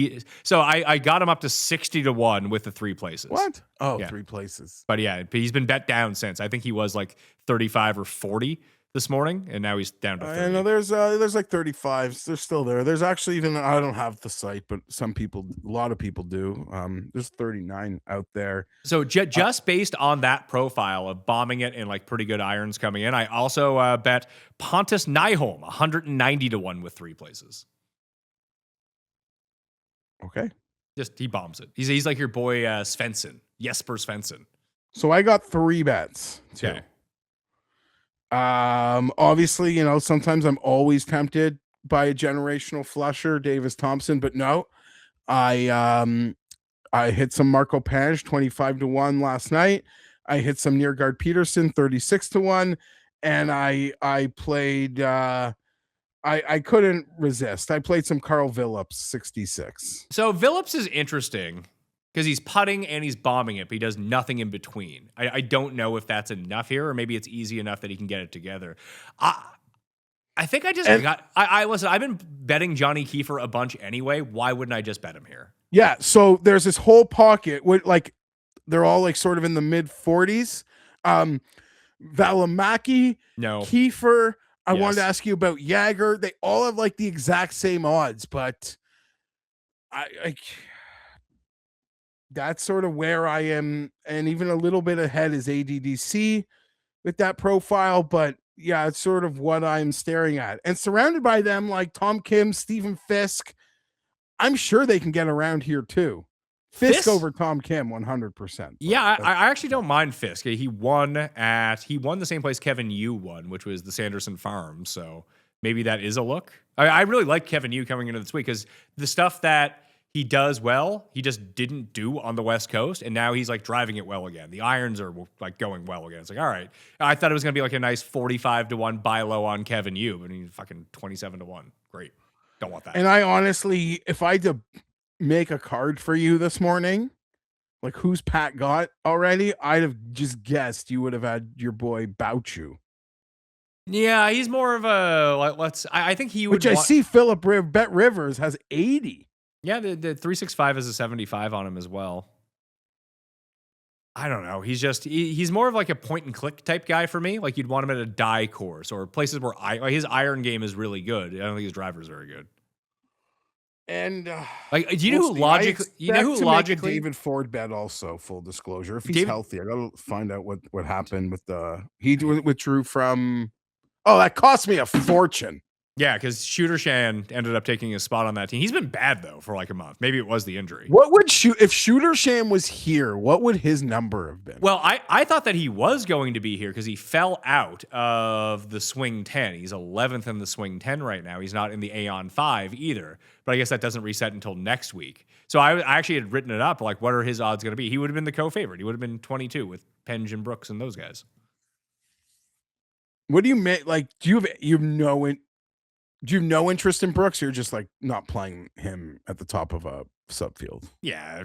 So I got him up to 60 to 1 with the 3 places. What? Oh, yeah. 3 places. But yeah, he's been bet down since. I think he was like 35 or 40 this morning, and now he's down to 30. I know there's like 35s. They're still there. There's actually even, I don't have the site, but a lot of people do. There's 39 out there. So just based on that profile of bombing it and like pretty good irons coming in, I also bet Pontus Nyholm 190 to 1 with 3 places. Okay. Just he bombs it. He's like your boy Svensson, Jesper Svensson. So I got 3 bets too. Okay. Obviously, you know, sometimes I'm always tempted by a generational flusher, Davis Thompson, but no. I hit some Marco Page 25 to 1 last night. I hit some Niergaard Peterson 36 to 1, and I played I couldn't resist. I played some Carl Phillips 66. So Phillips is interesting because he's putting and he's bombing it, but he does nothing in between. I don't know if that's enough here, or maybe it's easy enough that he can get it together. I think I just listen, I've been betting Johnny Kiefer a bunch anyway. Why wouldn't I just bet him here? Yeah, so there's this whole pocket with like they're all like sort of in the mid 40s. Valimaki, no. Kiefer. I wanted to ask you about Jagger. They all have like the exact same odds, but I that's sort of where I am, and even a little bit ahead is ADDC with that profile. But yeah, it's sort of what I'm staring at, and surrounded by them like Tom Kim, Stephen Fisk. I'm sure they can get around here too. Fisk over Tom Kim, 100%. Yeah, I actually don't mind Fisk. He won the same place Kevin Yu won, which was the Sanderson Farm. So maybe that is a look. I really like Kevin Yu coming into this week because the stuff that he does well, he just didn't do on the West Coast, and now he's like driving it well again. The irons are like going well again. It's like, all right, I thought it was gonna be like a nice 45 to 1 buy low on Kevin Yu, but he's fucking 27 to 1. Great, don't want that. And I honestly, if I had to make a card for you this morning, like who's Pat got already, I'd have just guessed you would have had your boy Bouchu. Yeah, he's more of a I think he would. Which I see Philip Bet Rivers has 80. Yeah, the 365 is a 75 on him as well. I don't know. He's more of like a point and click type guy for me. Like you'd want him at a die course or places where like his iron game is really good. I don't think his driver is very good. And like, do you know who logically? You know who logically? David Ford bet also. Full disclosure, if he's healthy, I gotta find out what happened with he withdrew from. Oh, that cost me a fortune. Yeah, because Shooter Shan ended up taking his spot on that team. He's been bad though for like a month. Maybe it was the injury. What would if Shooter Shan was here? What would his number have been? Well, I thought that he was going to be here because he fell out of the Swing 10. He's 11th in the Swing 10 right now. He's not in the Aeon 5 either. But I guess that doesn't reset until next week. So I actually had written it up like, what are his odds going to be? He would have been the co-favorite. He would have been 22 with Penge and Brooks and those guys. What do you mean? Like, do you have no interest in Brooks? You're just like not playing him at the top of a subfield. Yeah,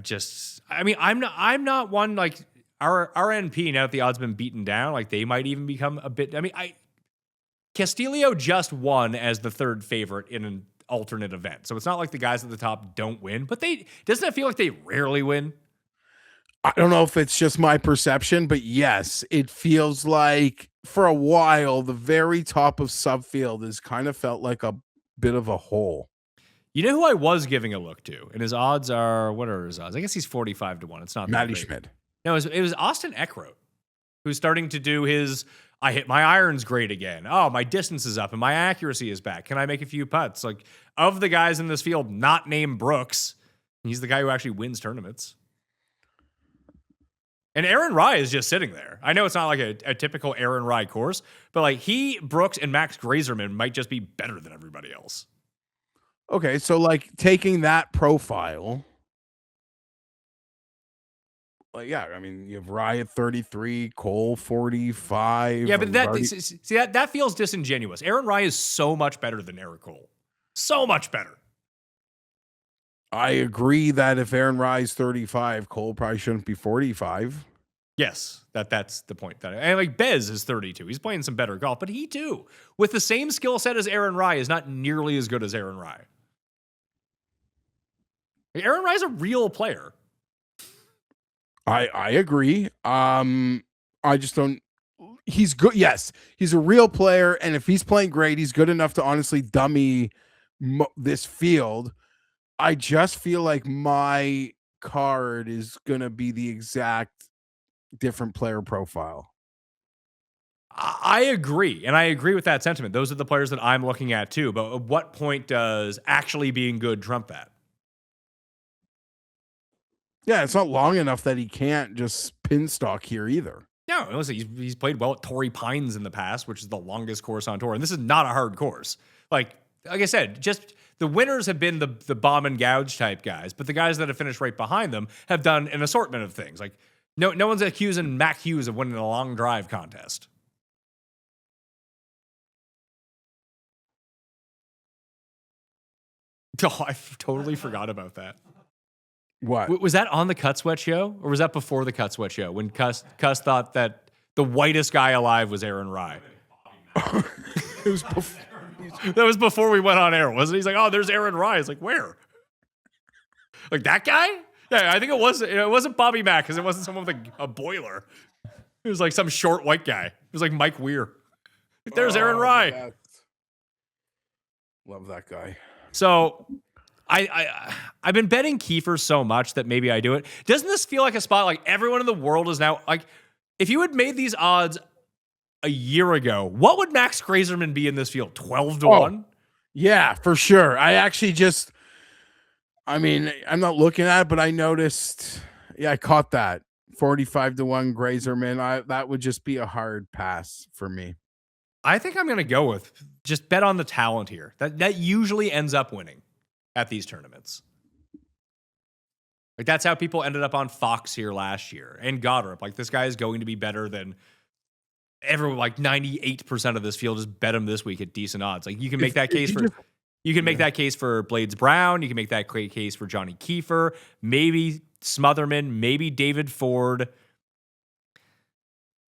I mean, I'm not one like our RNP now that the odds been beaten down. Like they might even become a bit. I mean, Castillo just won as the third favorite in an alternate event, so it's not like the guys at the top don't win. But doesn't it feel like they rarely win? I don't know if it's just my perception, but yes, it feels like for a while, the very top of subfield has kind of felt like a bit of a hole. You know who I was giving a look to, and his odds are, what are his odds? I guess he's 45-1. It's not Matty Schmidt. No, it was Austin Eckroat, who's starting to do his, I hit my irons great again. Oh, my distance is up and my accuracy is back. Can I make a few putts? Like, of the guys in this field not named Brooks, he's the guy who actually wins tournaments. And Aaron Rai is just sitting there. I know it's not like a typical Aaron Rai course, but like he, Brooks, and Max Grazerman might just be better than everybody else. Okay, so like taking that profile, like yeah, I mean you have Rai at 33, Cole 45. Yeah, but that feels disingenuous. Aaron Rai is so much better than Eric Cole, so much better. I agree that if Aaron Rye's 35, Cole probably shouldn't be 45. Yes, that's the point. And like Bez is 32. He's playing some better golf, but he too, with the same skill set as Aaron Rai, is not nearly as good as Aaron Rai. Aaron Rye's a real player. I agree. I just don't. He's good. Yes, he's a real player, and if he's playing great, he's good enough to honestly dummy this field. I just feel like my card is going to be the exact different player profile. I agree. And I agree with that sentiment. Those are the players that I'm looking at too. But at what point does actually being good trump that? Yeah, it's not long enough that he can't just pin stock here either. No, listen, he's played well at Torrey Pines in the past, which is the longest course on tour. And this is not a hard course. Like I said, just the winners have been the bomb and gouge type guys, but the guys that have finished right behind them have done an assortment of things. Like no one's accusing Mac Hughes of winning a long drive contest. Oh, I totally forgot about that. What? Was that on the Cut Sweat show, or was that before the Cut Sweat show when Cust thought that the whitest guy alive was Aaron Rai? It was before. That was before we went on air, wasn't it? He's like, oh, there's Aaron Rai. It's like, where? Like that guy? Yeah, I think it wasn't Bobby Mack because it wasn't someone with a boiler. It was like some short white guy. It was like Mike Weir. Like, there's Aaron Rai. Love that guy. So I've been betting Kiefer so much that maybe I do it. Doesn't this feel like a spot like everyone in the world is now like, if you had made these odds a year ago, what would Max Grazerman be in this field? 12-1? Yeah, for sure. I'm not looking at it, but I noticed. Yeah, I caught that 45-1 Grazerman. That would just be a hard pass for me. I think I'm going to go with just bet on the talent here. That usually ends up winning at these tournaments. Like that's how people ended up on Fox here last year and Goddard. Like this guy is going to be better than everyone. Like 98% of this field just bet him this week at decent odds. Like you can make that case for. You can make that case for Blades Brown. You can make that case for Johnny Kiefer, maybe Smotherman, maybe David Ford.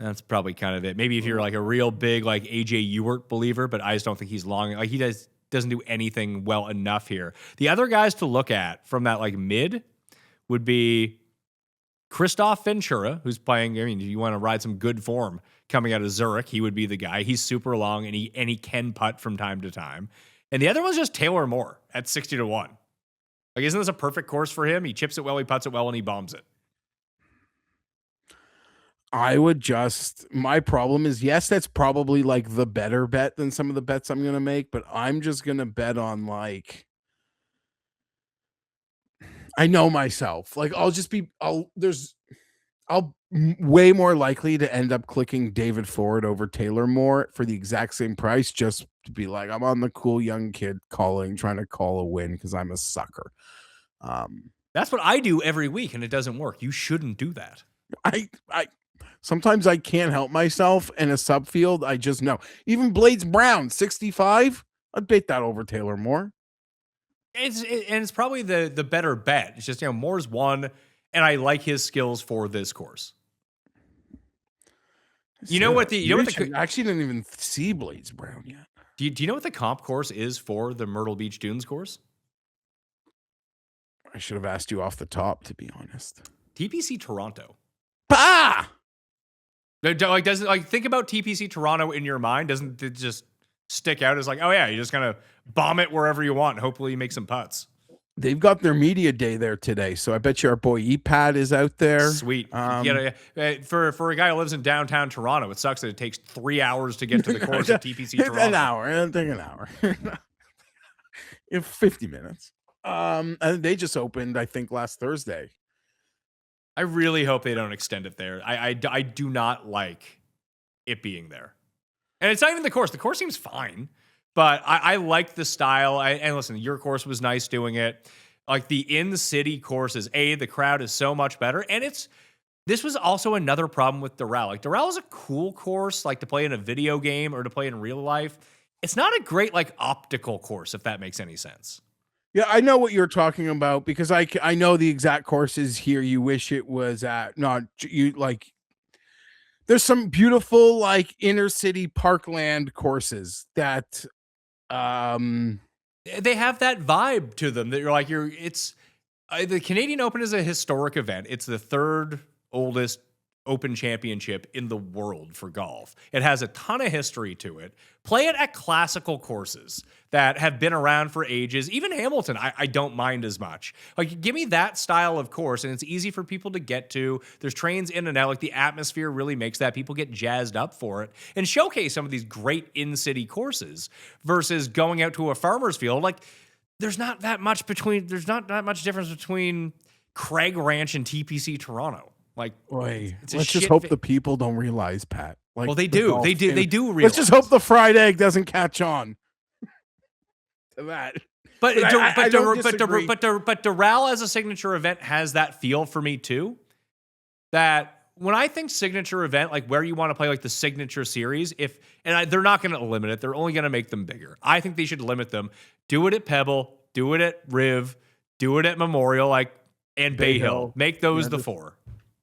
That's probably kind of it. Maybe if you're like a real big like AJ Ewert believer, but I just don't think he's long. Like he doesn't do anything well enough here. The other guys to look at from that like mid would be Christoph Ventura, who's playing. I mean, you want to ride some good form coming out of Zurich, he would be the guy. He's super long and he can putt from time to time. And the other one's just Taylor Moore at 60-1. Like, isn't this a perfect course for him? He chips it well, he putts it well, and he bombs it. My problem is, yes, that's probably like the better bet than some of the bets I'm going to make, but I'm just going to bet on like, I know myself. Like, I'll way more likely to end up clicking David Ford over Taylor Moore for the exact same price, just to be like, I'm on the cool young kid trying to call a win because I'm a sucker. That's what I do every week, and it doesn't work. You shouldn't do that. I sometimes I can't help myself in a subfield. I just know. Even Blades Brown, 65, I'd bet that over Taylor Moore. It's probably the better bet. It's just, Moore's won, and I like his skills for this course. I actually didn't even see Blades Brown yet. Do you know what the comp course is for the Myrtle Beach Dunes course? I should have asked you off the top, to be honest. TPC Toronto. Bah! Think about TPC Toronto in your mind. Doesn't it just stick out as like, oh yeah, you're just gonna bomb it wherever you want and hopefully you make some putts? They've got their media day there today, so I bet you our boy Epad is out there. Sweet. For a guy who lives in downtown Toronto, it sucks that it takes 3 hours to get to the course at TPC Toronto. An hour. It'll take an hour. In 50 minutes. And they just opened, I think, last Thursday. I really hope they don't extend it there. I do not like it being there. And it's not even the course. The course seems fine, but I like the style. And listen, your course was nice doing it. Like the in-city courses, the crowd is so much better. And this was also another problem with Doral. Like, Doral is a cool course, like to play in a video game or to play in real life. It's not a great, like, optical course, if that makes any sense. Yeah, I know what you're talking about because I know the exact courses here you wish it was at. Not you like. There's some beautiful like inner city parkland courses that they have that vibe to them that you're like the Canadian Open is a historic event. It's the third oldest Open championship in the world for golf. It has a ton of history to it. Play it at classical courses that have been around for ages. Even Hamilton, I don't mind as much. Like, give me that style of course, and it's easy for people to get to. There's trains in and out. Like, the atmosphere really makes that. People get jazzed up for it. And showcase some of these great in-city courses versus going out to a farmer's field. Like, there's not that much difference between Craig Ranch and TPC Toronto. Like, let's just hope the people don't realize, Pat. Like, well, they do. They do realize. Let's just hope the fried egg doesn't catch on to that. But Doral as a signature event has that feel for me too. That when I think signature event, like where you want to play like the signature series, they're not going to limit it. They're only going to make them bigger. I think they should limit them. Do it at Pebble. Do it at Riv. Do it at Memorial, and Bay Hill. Make those the four.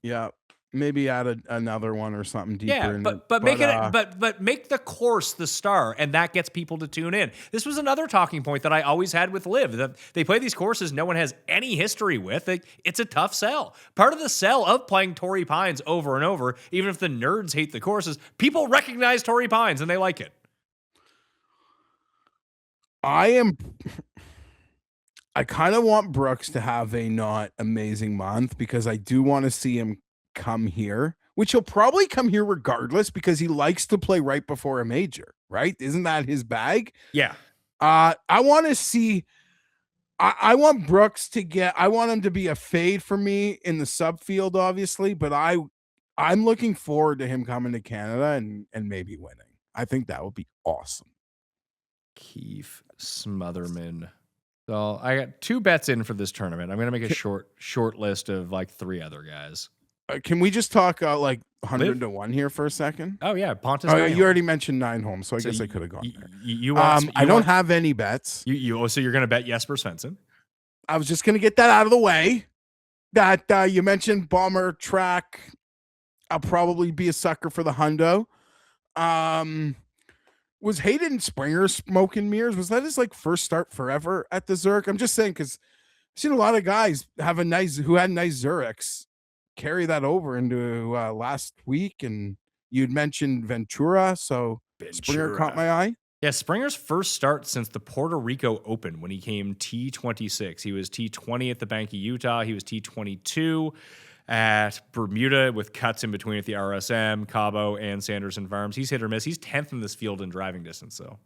Yeah, maybe add another one or something deeper. Yeah, but make the course the star, and that gets people to tune in. This was another talking point that I always had with LIV. That they play these courses no one has any history with. It's a tough sell. Part of the sell of playing Torrey Pines over and over, even if the nerds hate the courses, people recognize Torrey Pines and they like it. I kind of want Brooks to have a not amazing month because I do want to see him come here, which he'll probably come here regardless because he likes to play right before a major, right? Isn't that his bag? Yeah. I want to see, I want Brooks I want him to be a fade for me in the subfield, obviously, but I'm looking forward to him coming to Canada and maybe winning. I think that would be awesome. Keith Smotherman. So I got 2 bets in for this tournament. I'm going to make a short list of like 3 other guys. Can we just talk like 100 to 1 here for a second? Oh yeah, Pontus. You already mentioned 9 homes, so I guess I could have gone there. I don't have any bets. So you're going to bet Jesper Svensson? I was just going to get that out of the way. That you mentioned bomber track. I'll probably be a sucker for the hundo. Was Hayden Springer smoke and mirrors? Was that his like first start forever at the Zurich? I'm just saying because I've seen a lot of guys who had nice Zurichs carry that over into last week, and you'd mentioned Ventura, so Springer caught my eye. Yeah, Springer's first start since the Puerto Rico Open when he came T26. He was T20 at the Bank of Utah. He was T22 at Bermuda with cuts in between at the RSM, Cabo, and Sanderson Farms. He's hit or miss. He's 10th in this field in driving distance, though.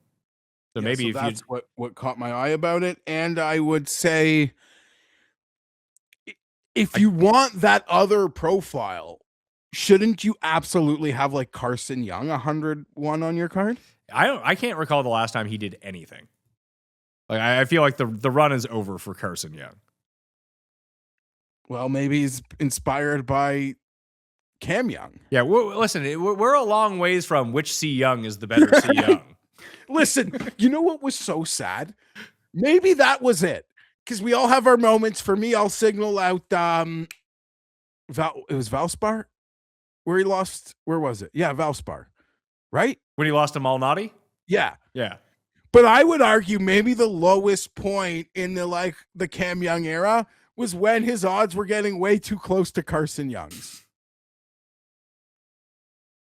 So maybe if that's what caught my eye about it. And I would say, if you want that other profile, shouldn't you absolutely have like Carson Young 101 on your card? I can't recall the last time he did anything. Like I feel like the run is over for Carson Young. Well, maybe he's inspired by Cam Young. Yeah, listen, we're a long ways from which C Young is the better C Young. Listen, you know what was so sad? Maybe that was it. Because we all have our moments. For me, I'll signal out it was Valspar where he lost. Where was it? Yeah, Valspar. Right? When he lost to Malnati? Yeah. Yeah. But I would argue maybe the lowest point in the Cam Young era was when his odds were getting way too close to Carson Young's.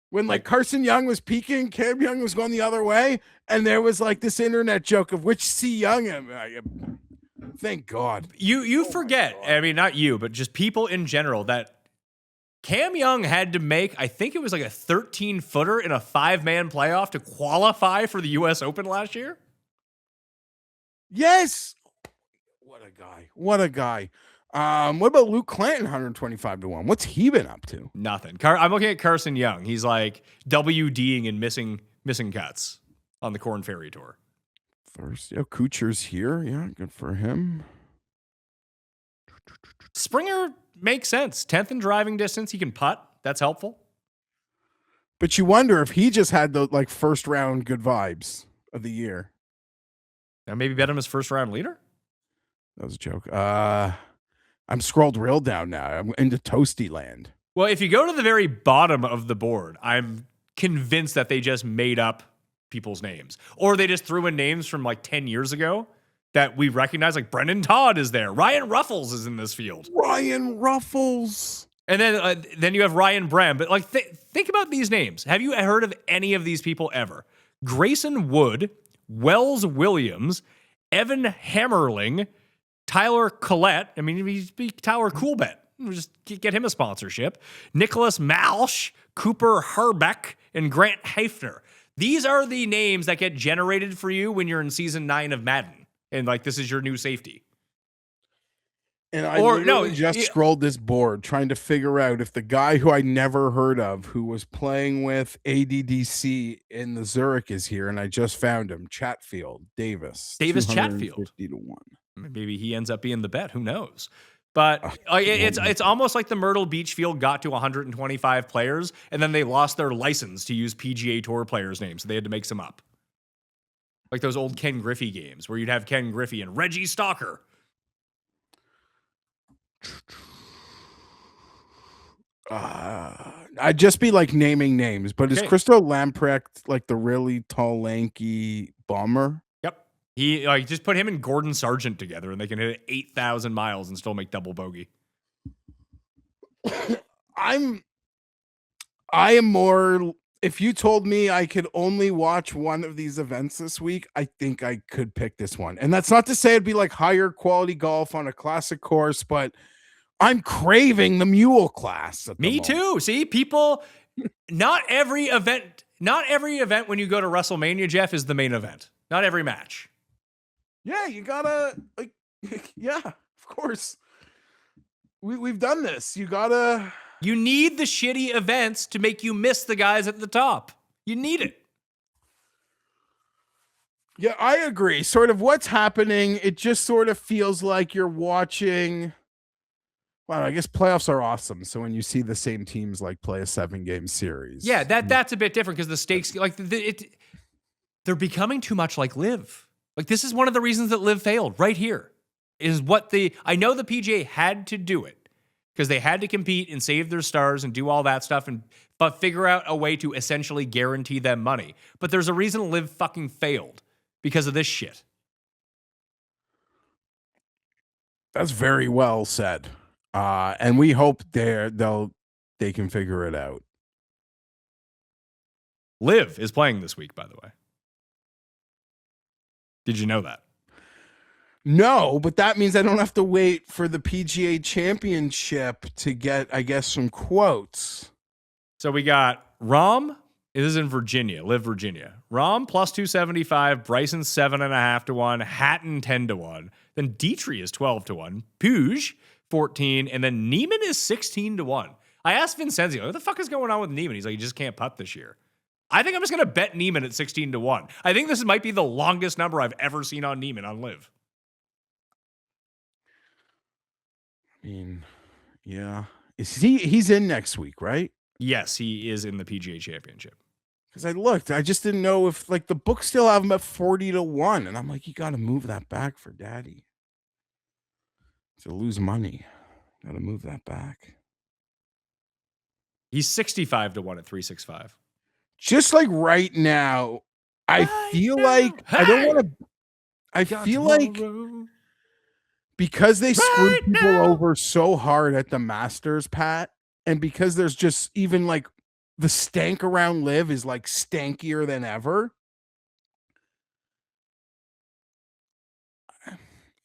When Carson Young was peaking, Cam Young was going the other way, and there was this internet joke of which C Young am I? Thank God. You forget, I mean, not you, but just people in general, that Cam Young had to make, I think it was a 13-footer in a 5-man playoff to qualify for the U.S. Open last year. Yes. What a guy. What a guy. What about Luke Clanton, 125-1? What's he been up to? Nothing. I'm looking at Carson Young. He's WDing and missing cuts on the Corn Ferry Tour. Thursday. Oh, Kuchar's here. Yeah, good for him. Springer makes sense. 10th in driving distance. He can putt. That's helpful. But you wonder if he just had the first round good vibes of the year. Now maybe bet him as first round leader? That was a joke. I'm scrolled real down now. I'm into toasty land. Well, if you go to the very bottom of the board, I'm convinced that they just made up people's names. Or they just threw in names from 10 years ago that we recognize, like Brendan Todd is there. Ryan Ruffles is in this field. Ryan Ruffles. And then you have Ryan Brem. But think about these names. Have you heard of any of these people ever? Grayson Wood, Wells Williams, Evan Hammerling, Tyler Collette. I mean, he's Tyler Coolbet. We'll just get him a sponsorship. Nicholas Malsh, Cooper Harbeck, and Grant Heifner. These are the names that get generated for you when you're in season 9 of Madden. And this is your new safety. And I just scrolled this board trying to figure out if the guy who I never heard of, who was playing with ADDC in the Zurich, is here. And I just found him. Davis Chatfield. 50-1. Maybe he ends up being the bet. Who knows? But it's almost like the Myrtle Beach field got to 125 players, and then they lost their license to use PGA Tour players' names, so they had to make some up. Like those old Ken Griffey games where you'd have Ken Griffey and Reggie Stalker. I'd just be naming names, but is Christo Lamprecht the really tall, lanky bomber? Yep. He just put him and Gordon Sargent together, and they can hit 8,000 miles and still make double bogey. I am more. If you told me I could only watch one of these events this week, I think I could pick this one. And that's not to say it'd be higher quality golf on a classic course, but I'm craving the mule class. Me too. See, people, not every event when you go to WrestleMania, Geoff, is the main event. Not every match. Yeah, you gotta yeah, of course. We've done this. You need the shitty events to make you miss the guys at the top. You need it. Yeah, I agree. Sort of what's happening, it just sort of feels like you're watching. Well, I guess playoffs are awesome. So when you see the same teams play a 7-game series. Yeah, that's a bit different because the stakes, they're becoming too much like LIV. This is one of the reasons that LIV failed right here. I know the PGA had to do it because they had to compete and save their stars and do all that stuff but figure out a way to essentially guarantee them money. But there's a reason LIV fucking failed because of this shit. That's very well said. And we hope they can figure it out. LIV is playing this week, by the way. Did you know that? No, but that means I don't have to wait for the PGA Championship to get, I guess, some quotes. So we got Rahm. This is in Virginia, LIV Virginia. Rahm plus 275, Bryson 7.5 to 1, Hatton 10 to 1. Then Dietrich is 12 to 1, Puig 14, and then Neiman is 16 to 1. I asked Vincenzo, what the fuck is going on with Neiman? He's like, he just can't putt this year. I think I'm just going to bet Neiman at 16 to 1. I think this might be the longest number I've ever seen on Neiman on LIV. I mean, yeah. He's in next week, right? Yes, he is in the PGA Championship. Because I looked, I just didn't know if like the books still have him at 40 to 1. And I'm like, you got to move that back for daddy. To lose money. Got to move that back. He's 65 to 1 at 365. Just like right now, I feel like I don't want to. I feel like because they screwed people over so hard at the Masters, Pat, and because there's just even like the stank around LIV is like stankier than ever.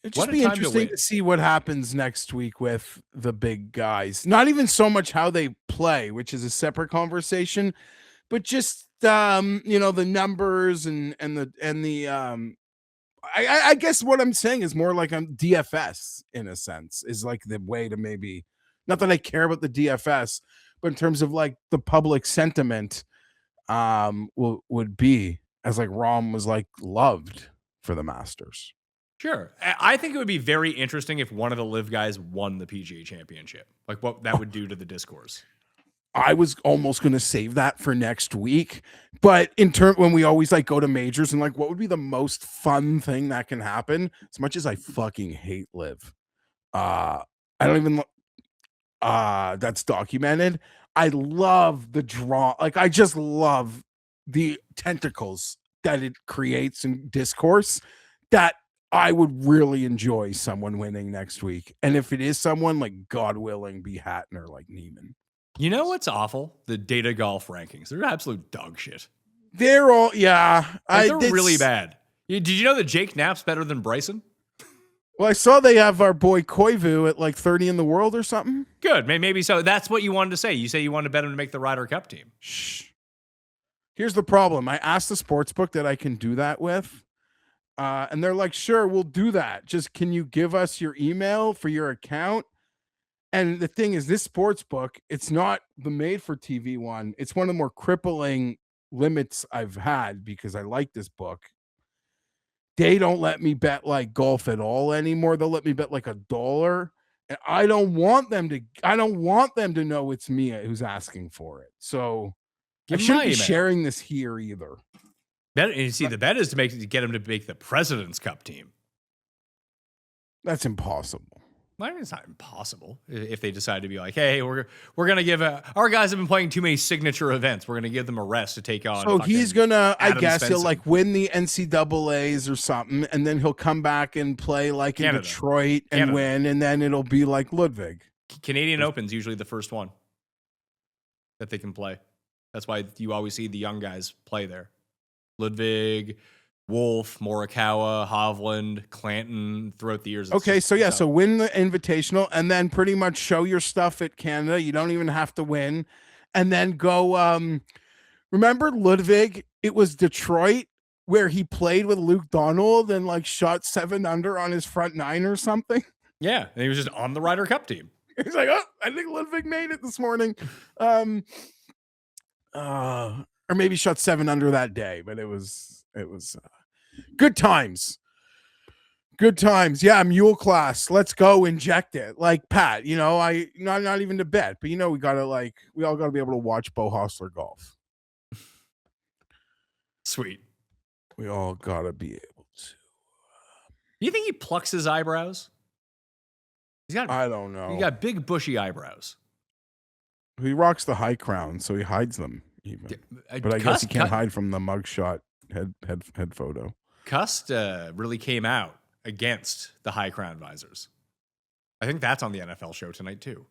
It'd just be interesting to see what happens next week with the big guys. Not even so much how they play, which is a separate conversation, but just the numbers and the I guess what I'm saying is more like DFS in a sense is like the way to maybe, not that I care about the DFS, but in terms of like the public sentiment would be as like Rahm was like loved for the Masters. Sure. I think it would be very interesting if one of the LIV guys won the PGA Championship. Like what that would do to the discourse. I was almost going to save that for next week, but in turn, when we always like go to majors and like, what would be the most fun thing that can happen? As much as I fucking hate LIV, I don't even, that's documented. I love the draw. Like, I just love the tentacles that it creates in discourse that I would really enjoy someone winning next week. And if it is someone like God willing, be Hatton or like Neiman. You know what's awful? The data golf rankings. They're absolute dog shit. They're all, yeah. Like they're really bad. Did you know that Jake Knapp's better than Bryson? Well, I saw they have our boy Koivu at like 30 in the world or something. Good. Maybe so. That's what you wanted to say. You say you wanted to bet him to make the Ryder Cup team. Shh. Here's the problem. I asked the sportsbook that I can do that with. And they're like, sure, we'll do that. Just can you give us your email for your account? And the thing is, this sports book, it's not the made for TV one. It's one of the more crippling limits I've had because I like this book. They don't let me bet like golf at all anymore. They'll let me bet like $1. And I don't want them to know it's me who's asking for it. So I shouldn't be sharing this here either. You see, the bet is to get him to make the President's Cup team. That's impossible. I mean, it's not impossible if they decide to be like, hey, we're going to give our guys have been playing too many signature events. We're going to give them a rest to take on. So he's going to, I guess he'll like win the NCAAs or something. And then he'll come back and play like in Detroit and win. And then it'll be like Ludvig. Canadian Open's usually the first one that they can play. That's why you always see the young guys play there. Ludvig, Wolf, Morikawa, Hovland, Clanton throughout the years. Okay, so yeah, so win the Invitational and then pretty much show your stuff at Canada. You don't even have to win. And then go, remember Ludvig? It was Detroit where he played with Luke Donald and like shot 7 under on his front 9 or something. Yeah, and he was just on the Ryder Cup team. He's like, oh, I think Ludvig made it this morning. Or maybe shot 7 under that day, but it was good times. Good times. Yeah, mule class. Let's go inject it. Like Pat, not even to bet, but we all gotta be able to watch Bo Hostler golf. Sweet. We all gotta be able to. Do you think he plucks his eyebrows? I don't know. He got big bushy eyebrows. He rocks the high crown, so he hides them even. But I guess he can't hide from the mugshot head photo. Cust really came out against the high crown visors. I think that's on the NFL show tonight too.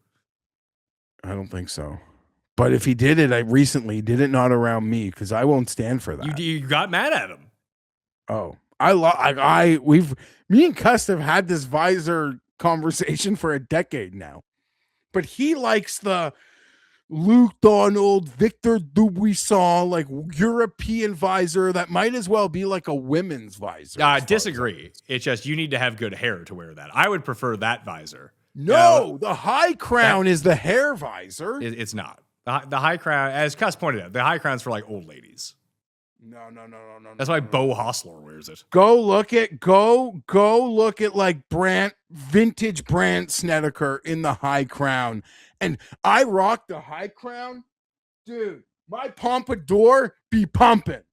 I don't think so. But if he did it, I recently did it not around me because I won't stand for that. You got mad at him. Oh, me and Cust have had this visor conversation for a decade now, but he likes the Luke Donald, Victor Dubuisson, like European visor that might as well be like a women's visor. I disagree. It's just you need to have good hair to wear that. I would prefer that visor. No, the high crown is the hair visor. It's not. The high crown, as Cust pointed out, the high crown's for like old ladies. No. That's why Bo Hostler wears it. Go look at like vintage Brandt Snedeker in the high crown. And I rock the high crown. Dude, my pompadour be pumping.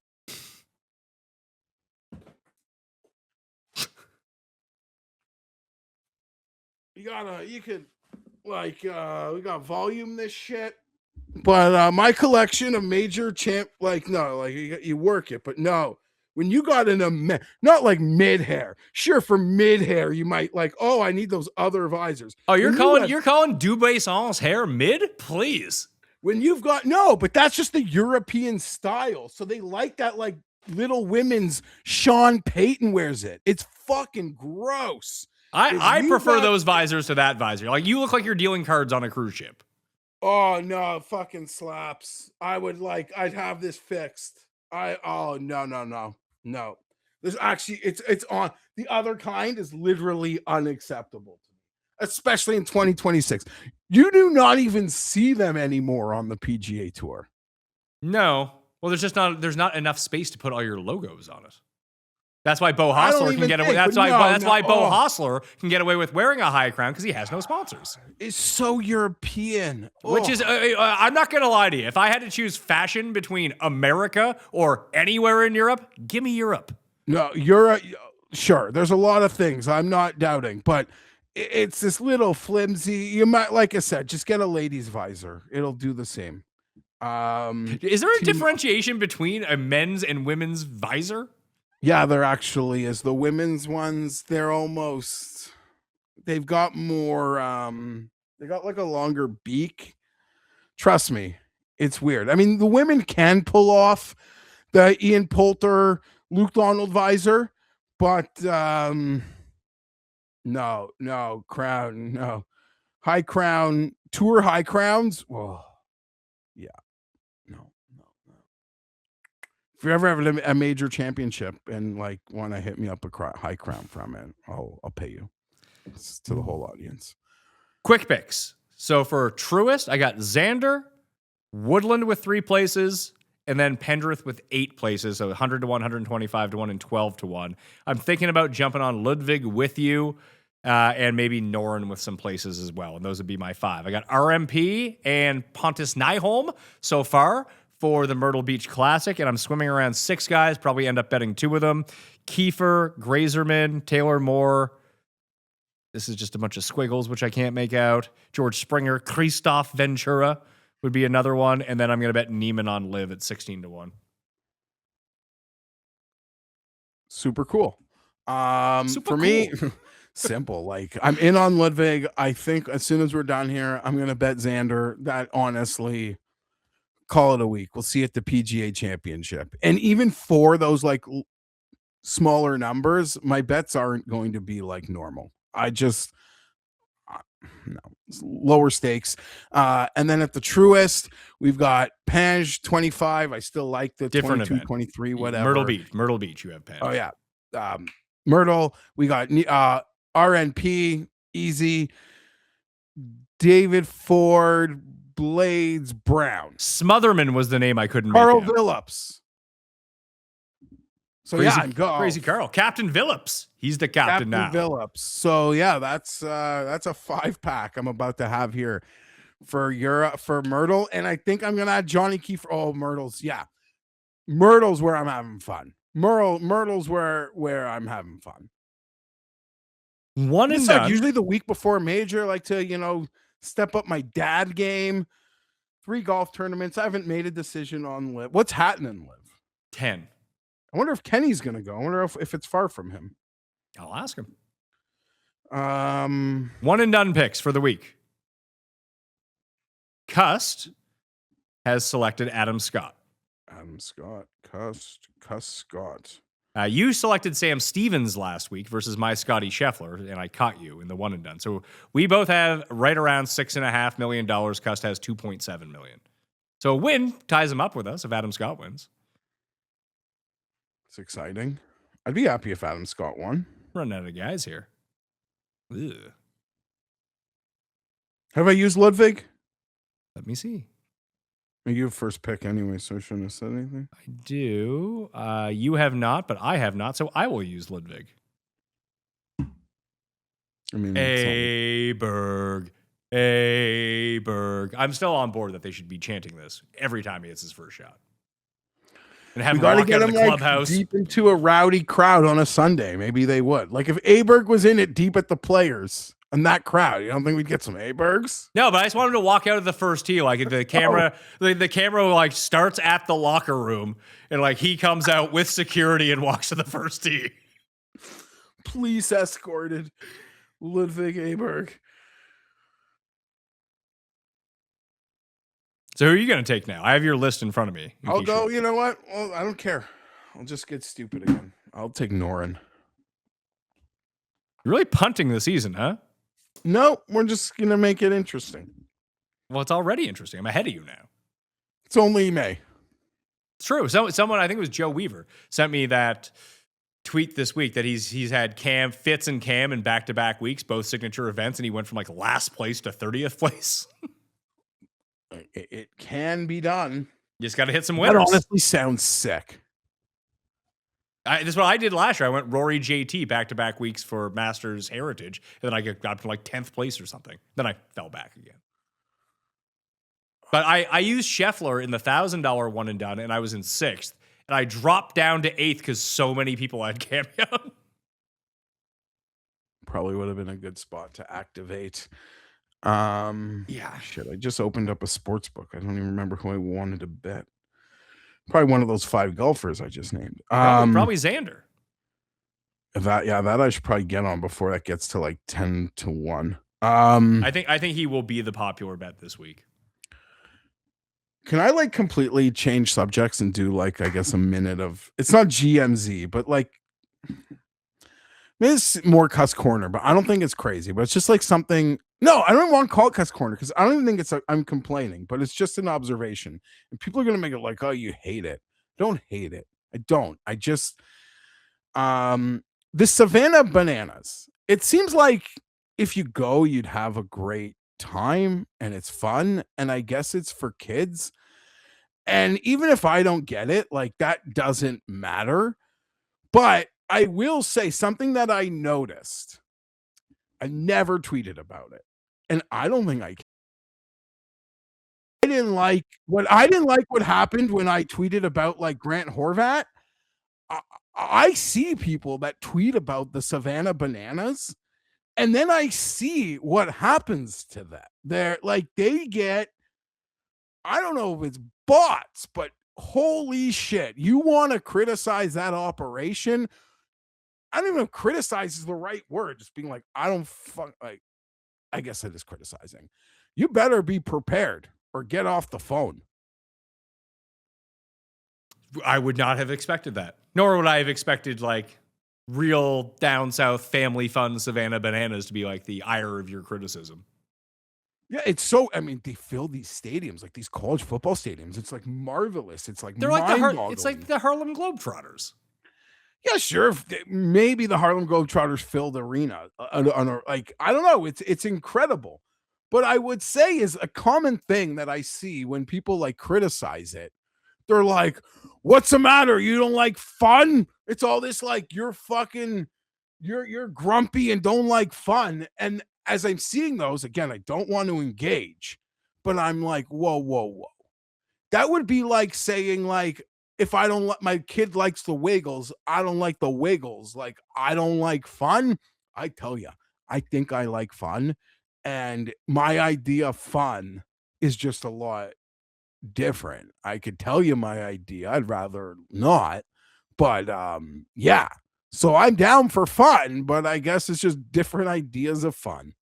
We got volume this shit. But my collection of major you work it, but no. When you got not like mid hair. Sure, for mid hair, you might like, oh, I need those other visors. Oh, you're calling Dubuisson's hair mid? Please. When you've got but that's just the European style. So they like that like little women's Sean Payton wears it. It's fucking gross. I prefer those visors to that visor. Like you look like you're dealing cards on a cruise ship. Oh no, it fucking slaps. I'd have this fixed. No. There's actually it's on the other kind is literally unacceptable to me, especially in 2026. You do not even see them anymore on the PGA Tour. No. Well, there's not enough space to put all your logos on it. That's why Bo Hostler can get away. That's why Bo Hostler can get away with wearing a high crown because he has no sponsors. It's so European. Which is, I'm not going to lie to you. If I had to choose fashion between America or anywhere in Europe, give me Europe. No, Europe. Sure, there's a lot of things I'm not doubting, but it's this little flimsy. You might, like I said, just get a lady's visor. It'll do the same. Is there a differentiation between a men's and women's visor? Yeah, there actually is. The women's ones, they've got more, they got like a longer beak. Trust me, it's weird. I mean, the women can pull off the Ian Poulter, Luke Donald visor, but no, crown, no. High crown, tour high crowns. Oh, yeah. No. If you ever have a major championship and like want to hit me up a high crown from it, I'll pay you. It's to the whole audience. Quick picks. So for Truist, I got Xander, Woodland with 3 places, and then Pendrith with 8 places. So 100 to 1, 125 to 1, and 12 to 1. I'm thinking about jumping on Ludvig with you, and maybe Noren with some places as well. And those would be my 5. I got RMP and Pontus Nyholm so far for the Myrtle Beach Classic, and I'm swimming around 6 guys, probably end up betting 2 of them. Kiefer, Grazerman, Taylor Moore. This is just a bunch of squiggles, which I can't make out. George Springer, Christoph Ventura would be another one, and then I'm going to bet Neiman on LIV at 16 to 1. Super cool. For me, simple. Like I'm in on Ludvig. I think as soon as we're done here, I'm going to bet Xander. That honestly, call it a week. We'll see at the PGA Championship. And even for those like smaller numbers, my bets aren't going to be like normal. I just no, it's lower stakes. And then at the Truist, we've got Penge 25. I still like the different 22, event. 23, whatever. Myrtle Beach, you have Penge. Oh yeah. Myrtle, we got RNP, easy. David Ford, Blades, Brown. Smotherman was the name I couldn't Carl make out. Phillips. So Crazy Carl. Captain Phillips. He's the captain now. Phillips. So yeah, that's a 5-pack I'm about to have here for Europe for Myrtle. And I think I'm gonna add Johnny Kiefer. Oh, Myrtle's where I'm having fun. Myrtle's where I'm having fun. One and done. Usually the week before a major, I like to, step up my dad game. 3 golf tournaments. I haven't made a decision on LIV. What's happening, LIV? 10. I wonder if Kenny's going to go. I wonder if it's far from him. I'll ask him. One and done picks for the week. Cust has selected Adam Scott. Adam Scott, Cust Scott. You selected Sam Stevens last week versus my Scotty Scheffler, and I caught you in the one and done. So we both have right around $6.5 million. Cust has $2.7 million. So a win ties him up with us if Adam Scott wins. It's exciting. I'd be happy if Adam Scott won. Running out of guys here. Ugh. Have I used Ludvig? Let me see. You have first pick anyway, so I shouldn't have said anything. I do. You have not, but I have not, so I will use Ludvig. I mean, Aberg. I'm still on board that they should be chanting this every time he hits his first shot. And have we him got to walk get out him of the clubhouse. deep into a rowdy crowd on a Sunday. Maybe they would. Like if Aberg was in it deep at the Players and that crowd, you don't think we'd get some Abergs? No, but I just wanted to walk out of the first tee. Like the camera, the camera like starts at the locker room, and like he comes out with security and walks to the first tee. Police escorted Ludvig Aberg. So who are you going to take now? I have your list in front of me. I'll go. You know what? Well, I don't care. I'll just get stupid again. I'll take Noren. You're really punting the season, huh? No, we're just going to make it interesting. Well, it's already interesting. I'm ahead of you now. It's only May. It's true. Someone, I think it was Joe Weaver, sent me that tweet this week that he's had Fitz and Cam in back-to-back weeks, both signature events, and he went from like last place to 30th place. It can be done. You just got to hit some winners. That honestly sounds sick. This is what I did last year. I went Rory JT back-to-back weeks for Masters Heritage, and then I got to like 10th place or something. Then I fell back again. But I used Scheffler in the $1,000 one and done, and I was in 6th. And I dropped down to 8th because so many people had Cam Young. Probably would have been a good spot to activate. Yeah. Shit, I just opened up a sports book. I don't even remember who I wanted to bet. Probably one of those 5 golfers I just named. Probably Xander. That I should probably get on before that gets to like 10-1. I think he will be the popular bet this week. Can I like completely change subjects and do like, I guess, a minute of, it's not GMZ, but like, maybe it's more Cust Corner, but I don't think it's crazy, but it's just like something. No, I don't want to call it Cust Corner because I don't even think it's, I'm complaining, but it's just an observation. And people are going to make it like, oh, you hate it. Don't hate it. I don't. I just, the Savannah Bananas, it seems like if you go, you'd have a great time and it's fun. And I guess it's for kids. And even if I don't get it, like that doesn't matter. But I will say something that I noticed. I never tweeted about it. And I don't think I didn't like what happened when I tweeted about like Grant Horvat. I see people that tweet about the Savannah Bananas, and then I see what happens to them. They're like, they get, I don't know if it's bots, but holy shit, you want to criticize that operation? I don't even know if criticize is the right word. Just being like, I guess it is criticizing. You better be prepared or get off the phone. I would not have expected that. Nor would I have expected like real down south family fun Savannah Bananas to be like the ire of your criticism. Yeah, it's so, I mean, they fill these stadiums, like these college football stadiums. It's like marvelous. It's like they're like it's like the Harlem Globetrotters. Yeah, sure. Maybe the Harlem Globetrotters filled arena. Like, I don't know. It's incredible. But I would say is a common thing that I see when people like criticize it. They're like, what's the matter? You don't like fun? It's all this like you're grumpy and don't like fun. And as I'm seeing those, again, I don't want to engage, but I'm like, whoa. That would be like saying like, if I don't like, my kid likes the Wiggles, I don't like the Wiggles. Like, I don't like fun. I tell you, I think I like fun. And my idea of fun is just a lot different. I could tell you my idea. I'd rather not. But yeah, So I'm down for fun, but I guess it's just different ideas of fun.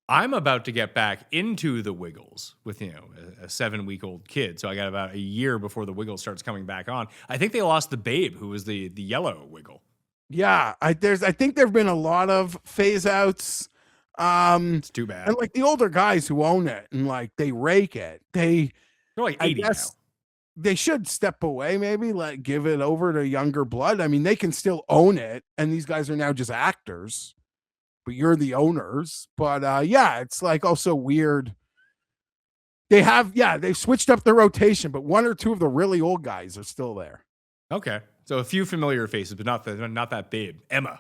I'm about to get back into the Wiggles with, a 7-week-old kid. So I got about a year before the Wiggle starts coming back on. I think they lost the Babe, who was the yellow Wiggle. Yeah, I think there've been a lot of phase outs. It's too bad. And like the older guys who own it and like they rake it, they're like 80 now. They should step away, maybe give it over to younger blood. I mean, they can still own it, and these guys are now just actors, but you're the owners. But it's like also weird. They've switched up the rotation, but one or two of the really old guys are still there. Okay. So a few familiar faces, but not that Babe. Emma.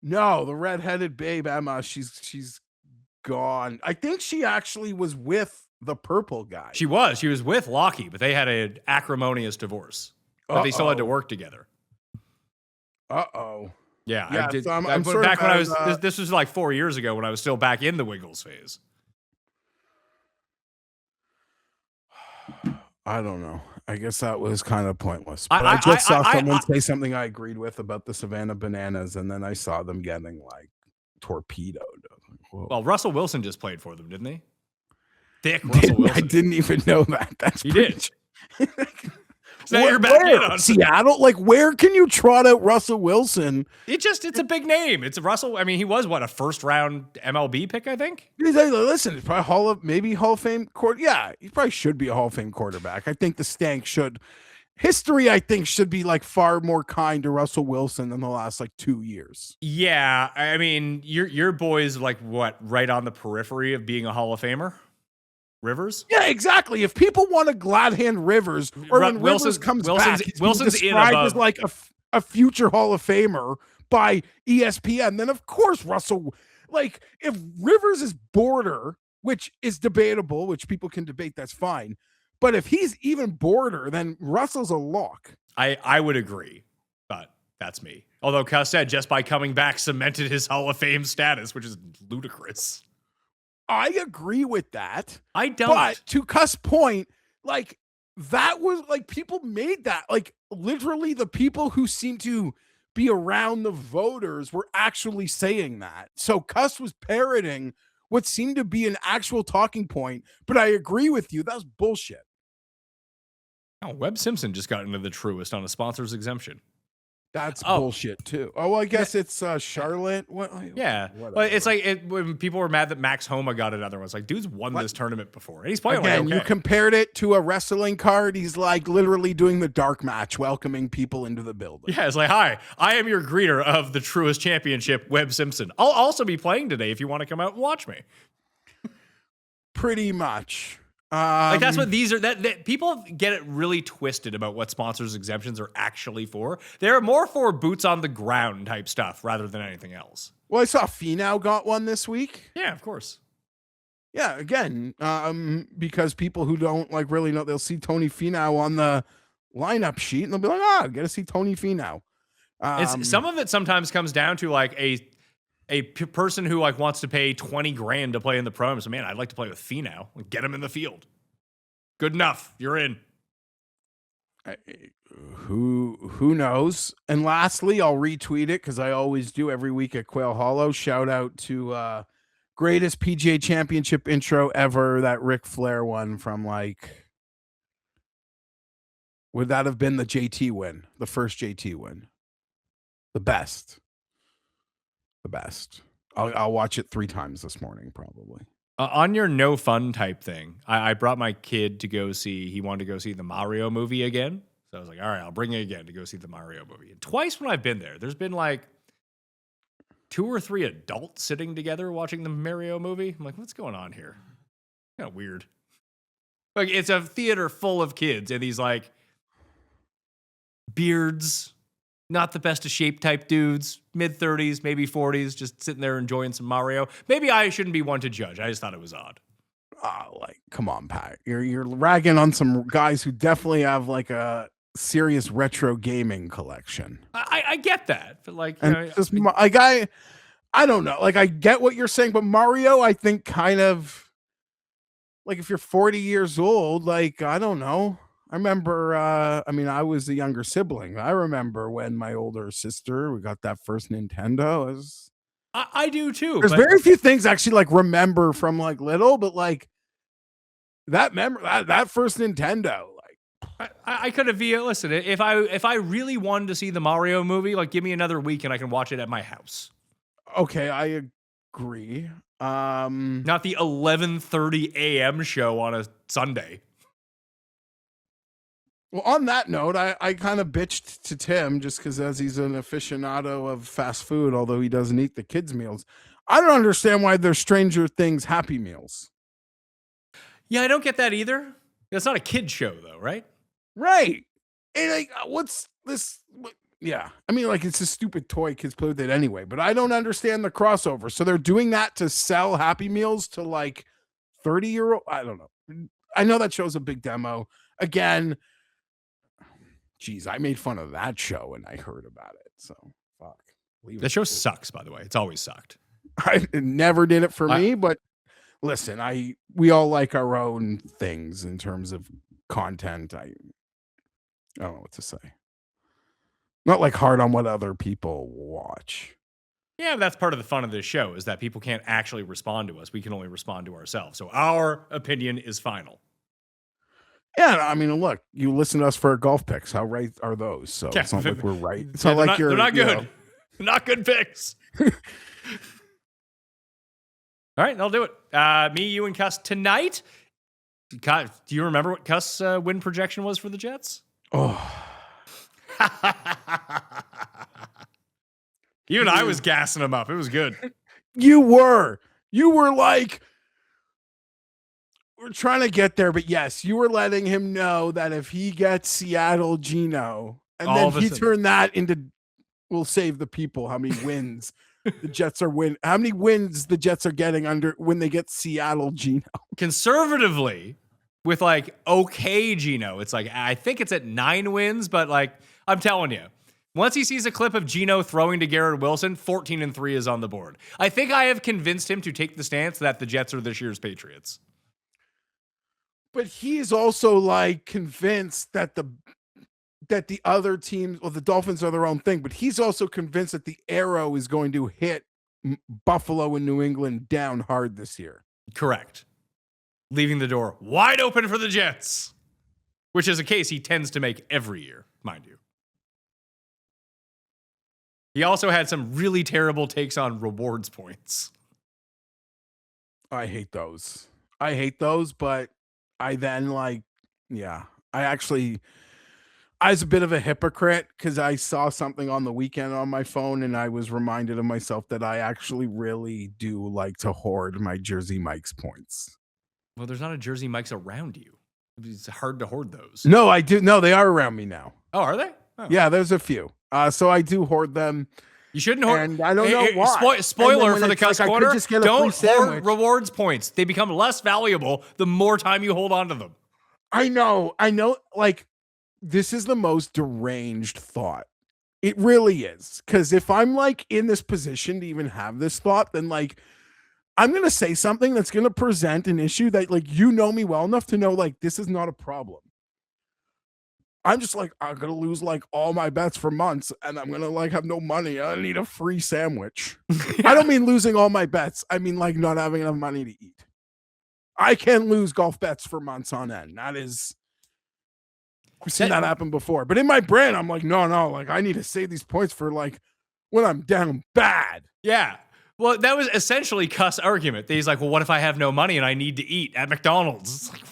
No, the redheaded Babe, Emma, she's gone. I think she actually was with the purple guy. She was with Lockie, but they had an acrimonious divorce. But they still had to work together. Yeah, I did. So I'm back when I was this was like 4 years ago when I was still back in the Wiggles phase. I don't know. I guess that was kind of pointless. But I just saw someone say something I agreed with about the Savannah Bananas, and then I saw them getting like torpedoed. Well, Russell Wilson just played for them, didn't he? Thick Russell Wilson. I didn't even know that. That's he did. So you're back in on Seattle. Like, where can you trot out Russell Wilson? It's a big name. It's Russell. I mean, he was a first round MLB pick, I think. Listen, it's probably Hall of Fame quarter. Yeah, he probably should be a Hall of Fame quarterback. I think the stank should. History, I think, should be like far more kind to Russell Wilson than the last like 2 years. Yeah, I mean, your boy's like what, right on the periphery of being a Hall of Famer. Rivers? Yeah, exactly. If people want to glad hand Rivers, or when Rivers comes back, Wilson's described as like a future Hall of Famer by ESPN, then of course Russell, like if Rivers is border, which is debatable, which people can debate, that's fine. But if he's even border, then Russell's a lock. I would agree, but that's me. Although Cust said just by coming back cemented his Hall of Fame status, which is ludicrous. I agree with that. I don't. But to Cust's point, like that was like people made that, like literally the people who seem to be around the voters were actually saying that. So Cust was parroting what seemed to be an actual talking point. But I agree with you. That was bullshit. Oh, Webb Simpson just got into the Truist on a sponsor's exemption. That's bullshit too. Oh, well, I guess it's Charlotte. Yeah, well, it's like when people were mad that Max Homa got another one. It's like, dude's won this tournament before, and he's playing again. Okay. You compared it to a wrestling card. He's like literally doing the dark match, welcoming people into the building. Yeah, it's like, hi, I am your greeter of the Truist Championship, Webb Simpson. I'll also be playing today if you want to come out and watch me. Pretty much. Like that's what these are. That people get it really twisted about what sponsors exemptions are actually for. They're more for boots on the ground type stuff rather than anything else. Well, I saw Finau got one this week. Yeah, of course. Yeah, again, because people who don't like really know, they'll see Tony Finau on the lineup sheet and they'll be like, "Ah, got to see Tony Finau." Some of it sometimes comes down to like a person who like wants to pay $20,000 to play in the pros. So man, I'd like to play with Finau. Get him in the field. Good enough. You're in. Who knows? And lastly, I'll retweet it because I always do every week at Quail Hollow. Shout out to greatest PGA Championship intro ever. That Ric Flair one from like, would that have been the JT win? The first JT win. The best. I'll watch it 3 times this morning, probably. On your no fun type thing, I brought my kid to go see, he wanted to go see the Mario movie again. So I was like, all right, I'll bring you again to go see the Mario movie. And twice when I've been there, there's been like 2 or 3 adults sitting together watching the Mario movie. I'm like, what's going on here? Kind of weird. Like it's a theater full of kids and these like beards, not the best of shape type dudes, mid-30s, maybe 40s, just sitting there enjoying some Mario. Maybe I shouldn't be one to judge. I just thought it was odd. Like, come on, Pat. You're ragging on some guys who definitely have like a serious retro gaming collection. I get that, but like, just like I don't know. Like I get what you're saying, but Mario, I think kind of like if you're 40 years old, like I don't know. I remember, I was the younger sibling. I remember when my older sister, we got that first Nintendo. I do too. There's very few things I actually like remember from like little, but like that first Nintendo, like I could have listen, if I really wanted to see the Mario movie, like give me another week and I can watch it at my house. Okay, I agree. Not the 11:30 a.m. show on a Sunday. Well, on that note, I kind of bitched to Tim just because as he's an aficionado of fast food, although he doesn't eat the kids' meals. I don't understand why there's Stranger Things Happy Meals. Yeah, I don't get that either. It's not a kid show though, right? Right. And like, what's this? Yeah. I mean, like, it's a stupid toy kids play with it anyway, but I don't understand the crossover. So they're doing that to sell Happy Meals to like 30-year-old. I don't know. I know that show's a big demo. Again, geez, I made fun of that show when I heard about it. So fuck. The show sucks, by the way. It's always sucked. It never did it for me, but listen, we all like our own things in terms of content. I don't know what to say. Not like hard on what other people watch. Yeah, but that's part of the fun of this show is that people can't actually respond to us. We can only respond to ourselves. So our opinion is final. Yeah, I mean, look, you listen to us for our golf picks. How right are those? So it's not like we're right. It's not like they're not good. Not good picks. All right, that'll do it. Me, you, and Cust tonight. Do you remember what Cust's win projection was for the Jets? Oh. Even I was gassing him up. It was good. You were like, we're trying to get there, but yes, you were letting him know that if he gets Seattle Geno, and then he turned that into, we'll save the people, how many wins the Jets are how many wins the Jets are getting when they get Seattle Geno. Conservatively, with like okay Geno, it's like, I think it's at 9 wins, but like, I'm telling you, once he sees a clip of Geno throwing to Garrett Wilson, 14-3 is on the board. I think I have convinced him to take the stance that the Jets are this year's Patriots. But he's also like convinced that the other teams, well, the Dolphins are their own thing, but he's also convinced that the arrow is going to hit Buffalo and New England down hard this year. Correct. Leaving the door wide open for the Jets, which is a case he tends to make every year, mind you. He also had some really terrible takes on rewards points. I hate those, but I then I was a bit of a hypocrite because I saw something on the weekend on my phone and I was reminded of myself that I actually really do like to hoard my Jersey Mike's points. Well, there's not a Jersey Mike's around you. It's hard to hoard those. No, I do. No, they are around me now. Oh, are they? Oh. Yeah, there's a few. So I do hoard them. You shouldn't hoard. And I don't know why. Spoiler for the Cust Corner. Don't hoard rewards points. They become less valuable the more time you hold on to them. I know. Like, this is the most deranged thought. It really is. Because if I'm like in this position to even have this thought, then like I'm going to say something that's going to present an issue that like, you know me well enough to know like this is not a problem. I'm just like, I'm going to lose like all my bets for months and I'm going to like have no money. I need a free sandwich. I don't mean losing all my bets. I mean like not having enough money to eat. I can lose golf bets for months on end. I've seen that happen before. But in my brain, I'm like, no, like I need to save these points for like when I'm down bad. Yeah. Well, that was essentially Cust's argument. He's like, well, what if I have no money and I need to eat at McDonald's? It's like,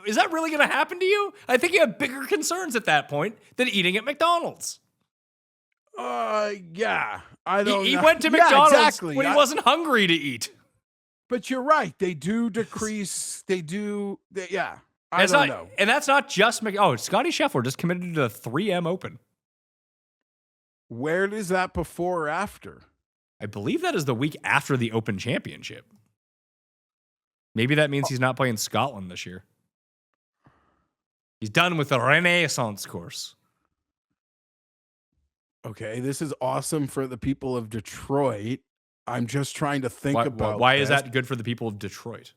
is that really going to happen to you? I think you have bigger concerns at that point than eating at McDonald's. Yeah. I don't know. He went to McDonald's when he wasn't hungry to eat. But you're right. They do decrease. I don't know. And that's not just Scotty Scheffler just committed to the 3M Open. Where is that before or after? I believe that is the week after the Open Championship. Maybe that means he's not playing Scotland this year. He's done with the Renaissance course. Okay, this is awesome for the people of Detroit. I'm just trying to think about why is that good for the people of Detroit?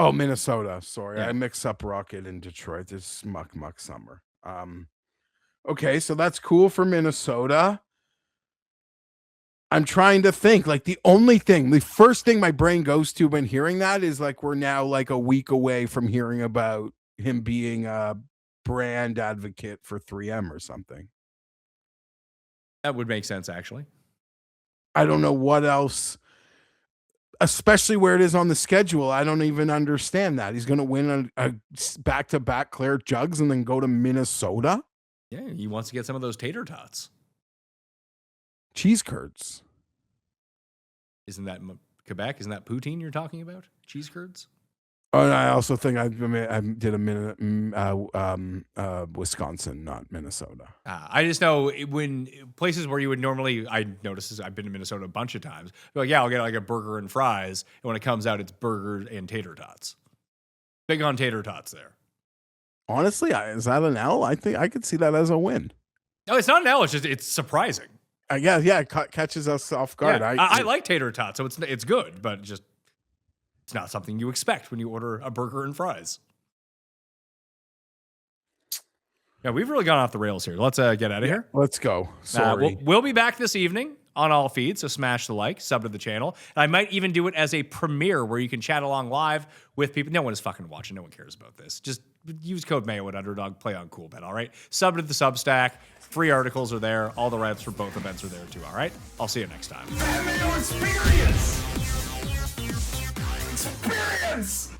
Oh, Minnesota. Sorry, Yeah. I mix up Rocket and Detroit. It's muck summer. Okay, so that's cool for Minnesota. I'm trying to think. Like the first thing my brain goes to when hearing that is like we're now like a week away from hearing about him being a brand advocate for 3M or something. That would make sense, actually. I don't know what else, especially where it is on the schedule. I don't even understand that. He's going to win a back-to-back Claire Jugs and then go to Minnesota? Yeah, he wants to get some of those tater tots. Cheese curds. Isn't that Quebec? Isn't that poutine you're talking about? Cheese curds? Oh, and I also think I did a minute Wisconsin, not Minnesota. I just know when places where you would normally, I notice this, I've been to Minnesota a bunch of times. Like, yeah, I'll get like a burger and fries. And when it comes out, it's burgers and tater tots. Big on tater tots there. Honestly, is that an L? I think I could see that as a win. No, it's not an L. It's just, it's surprising. Yeah, it catches us off guard. Yeah, I like tater tots, so it's good, but just it's not something you expect when you order a burger and fries. Yeah, we've really gone off the rails here. Let's get out of here. Let's go. Sorry. We'll be back this evening on all feeds, so smash the like, sub to the channel. And I might even do it as a premiere where you can chat along live with people. No one is fucking watching. No one cares about this. Just use code Mayo at Underdog. Play on Cool Bet, all right? Sub to the Substack. Free articles are there. All the write-ups for both events are there too, all right? I'll see you next time. Mayo Experience! Experience!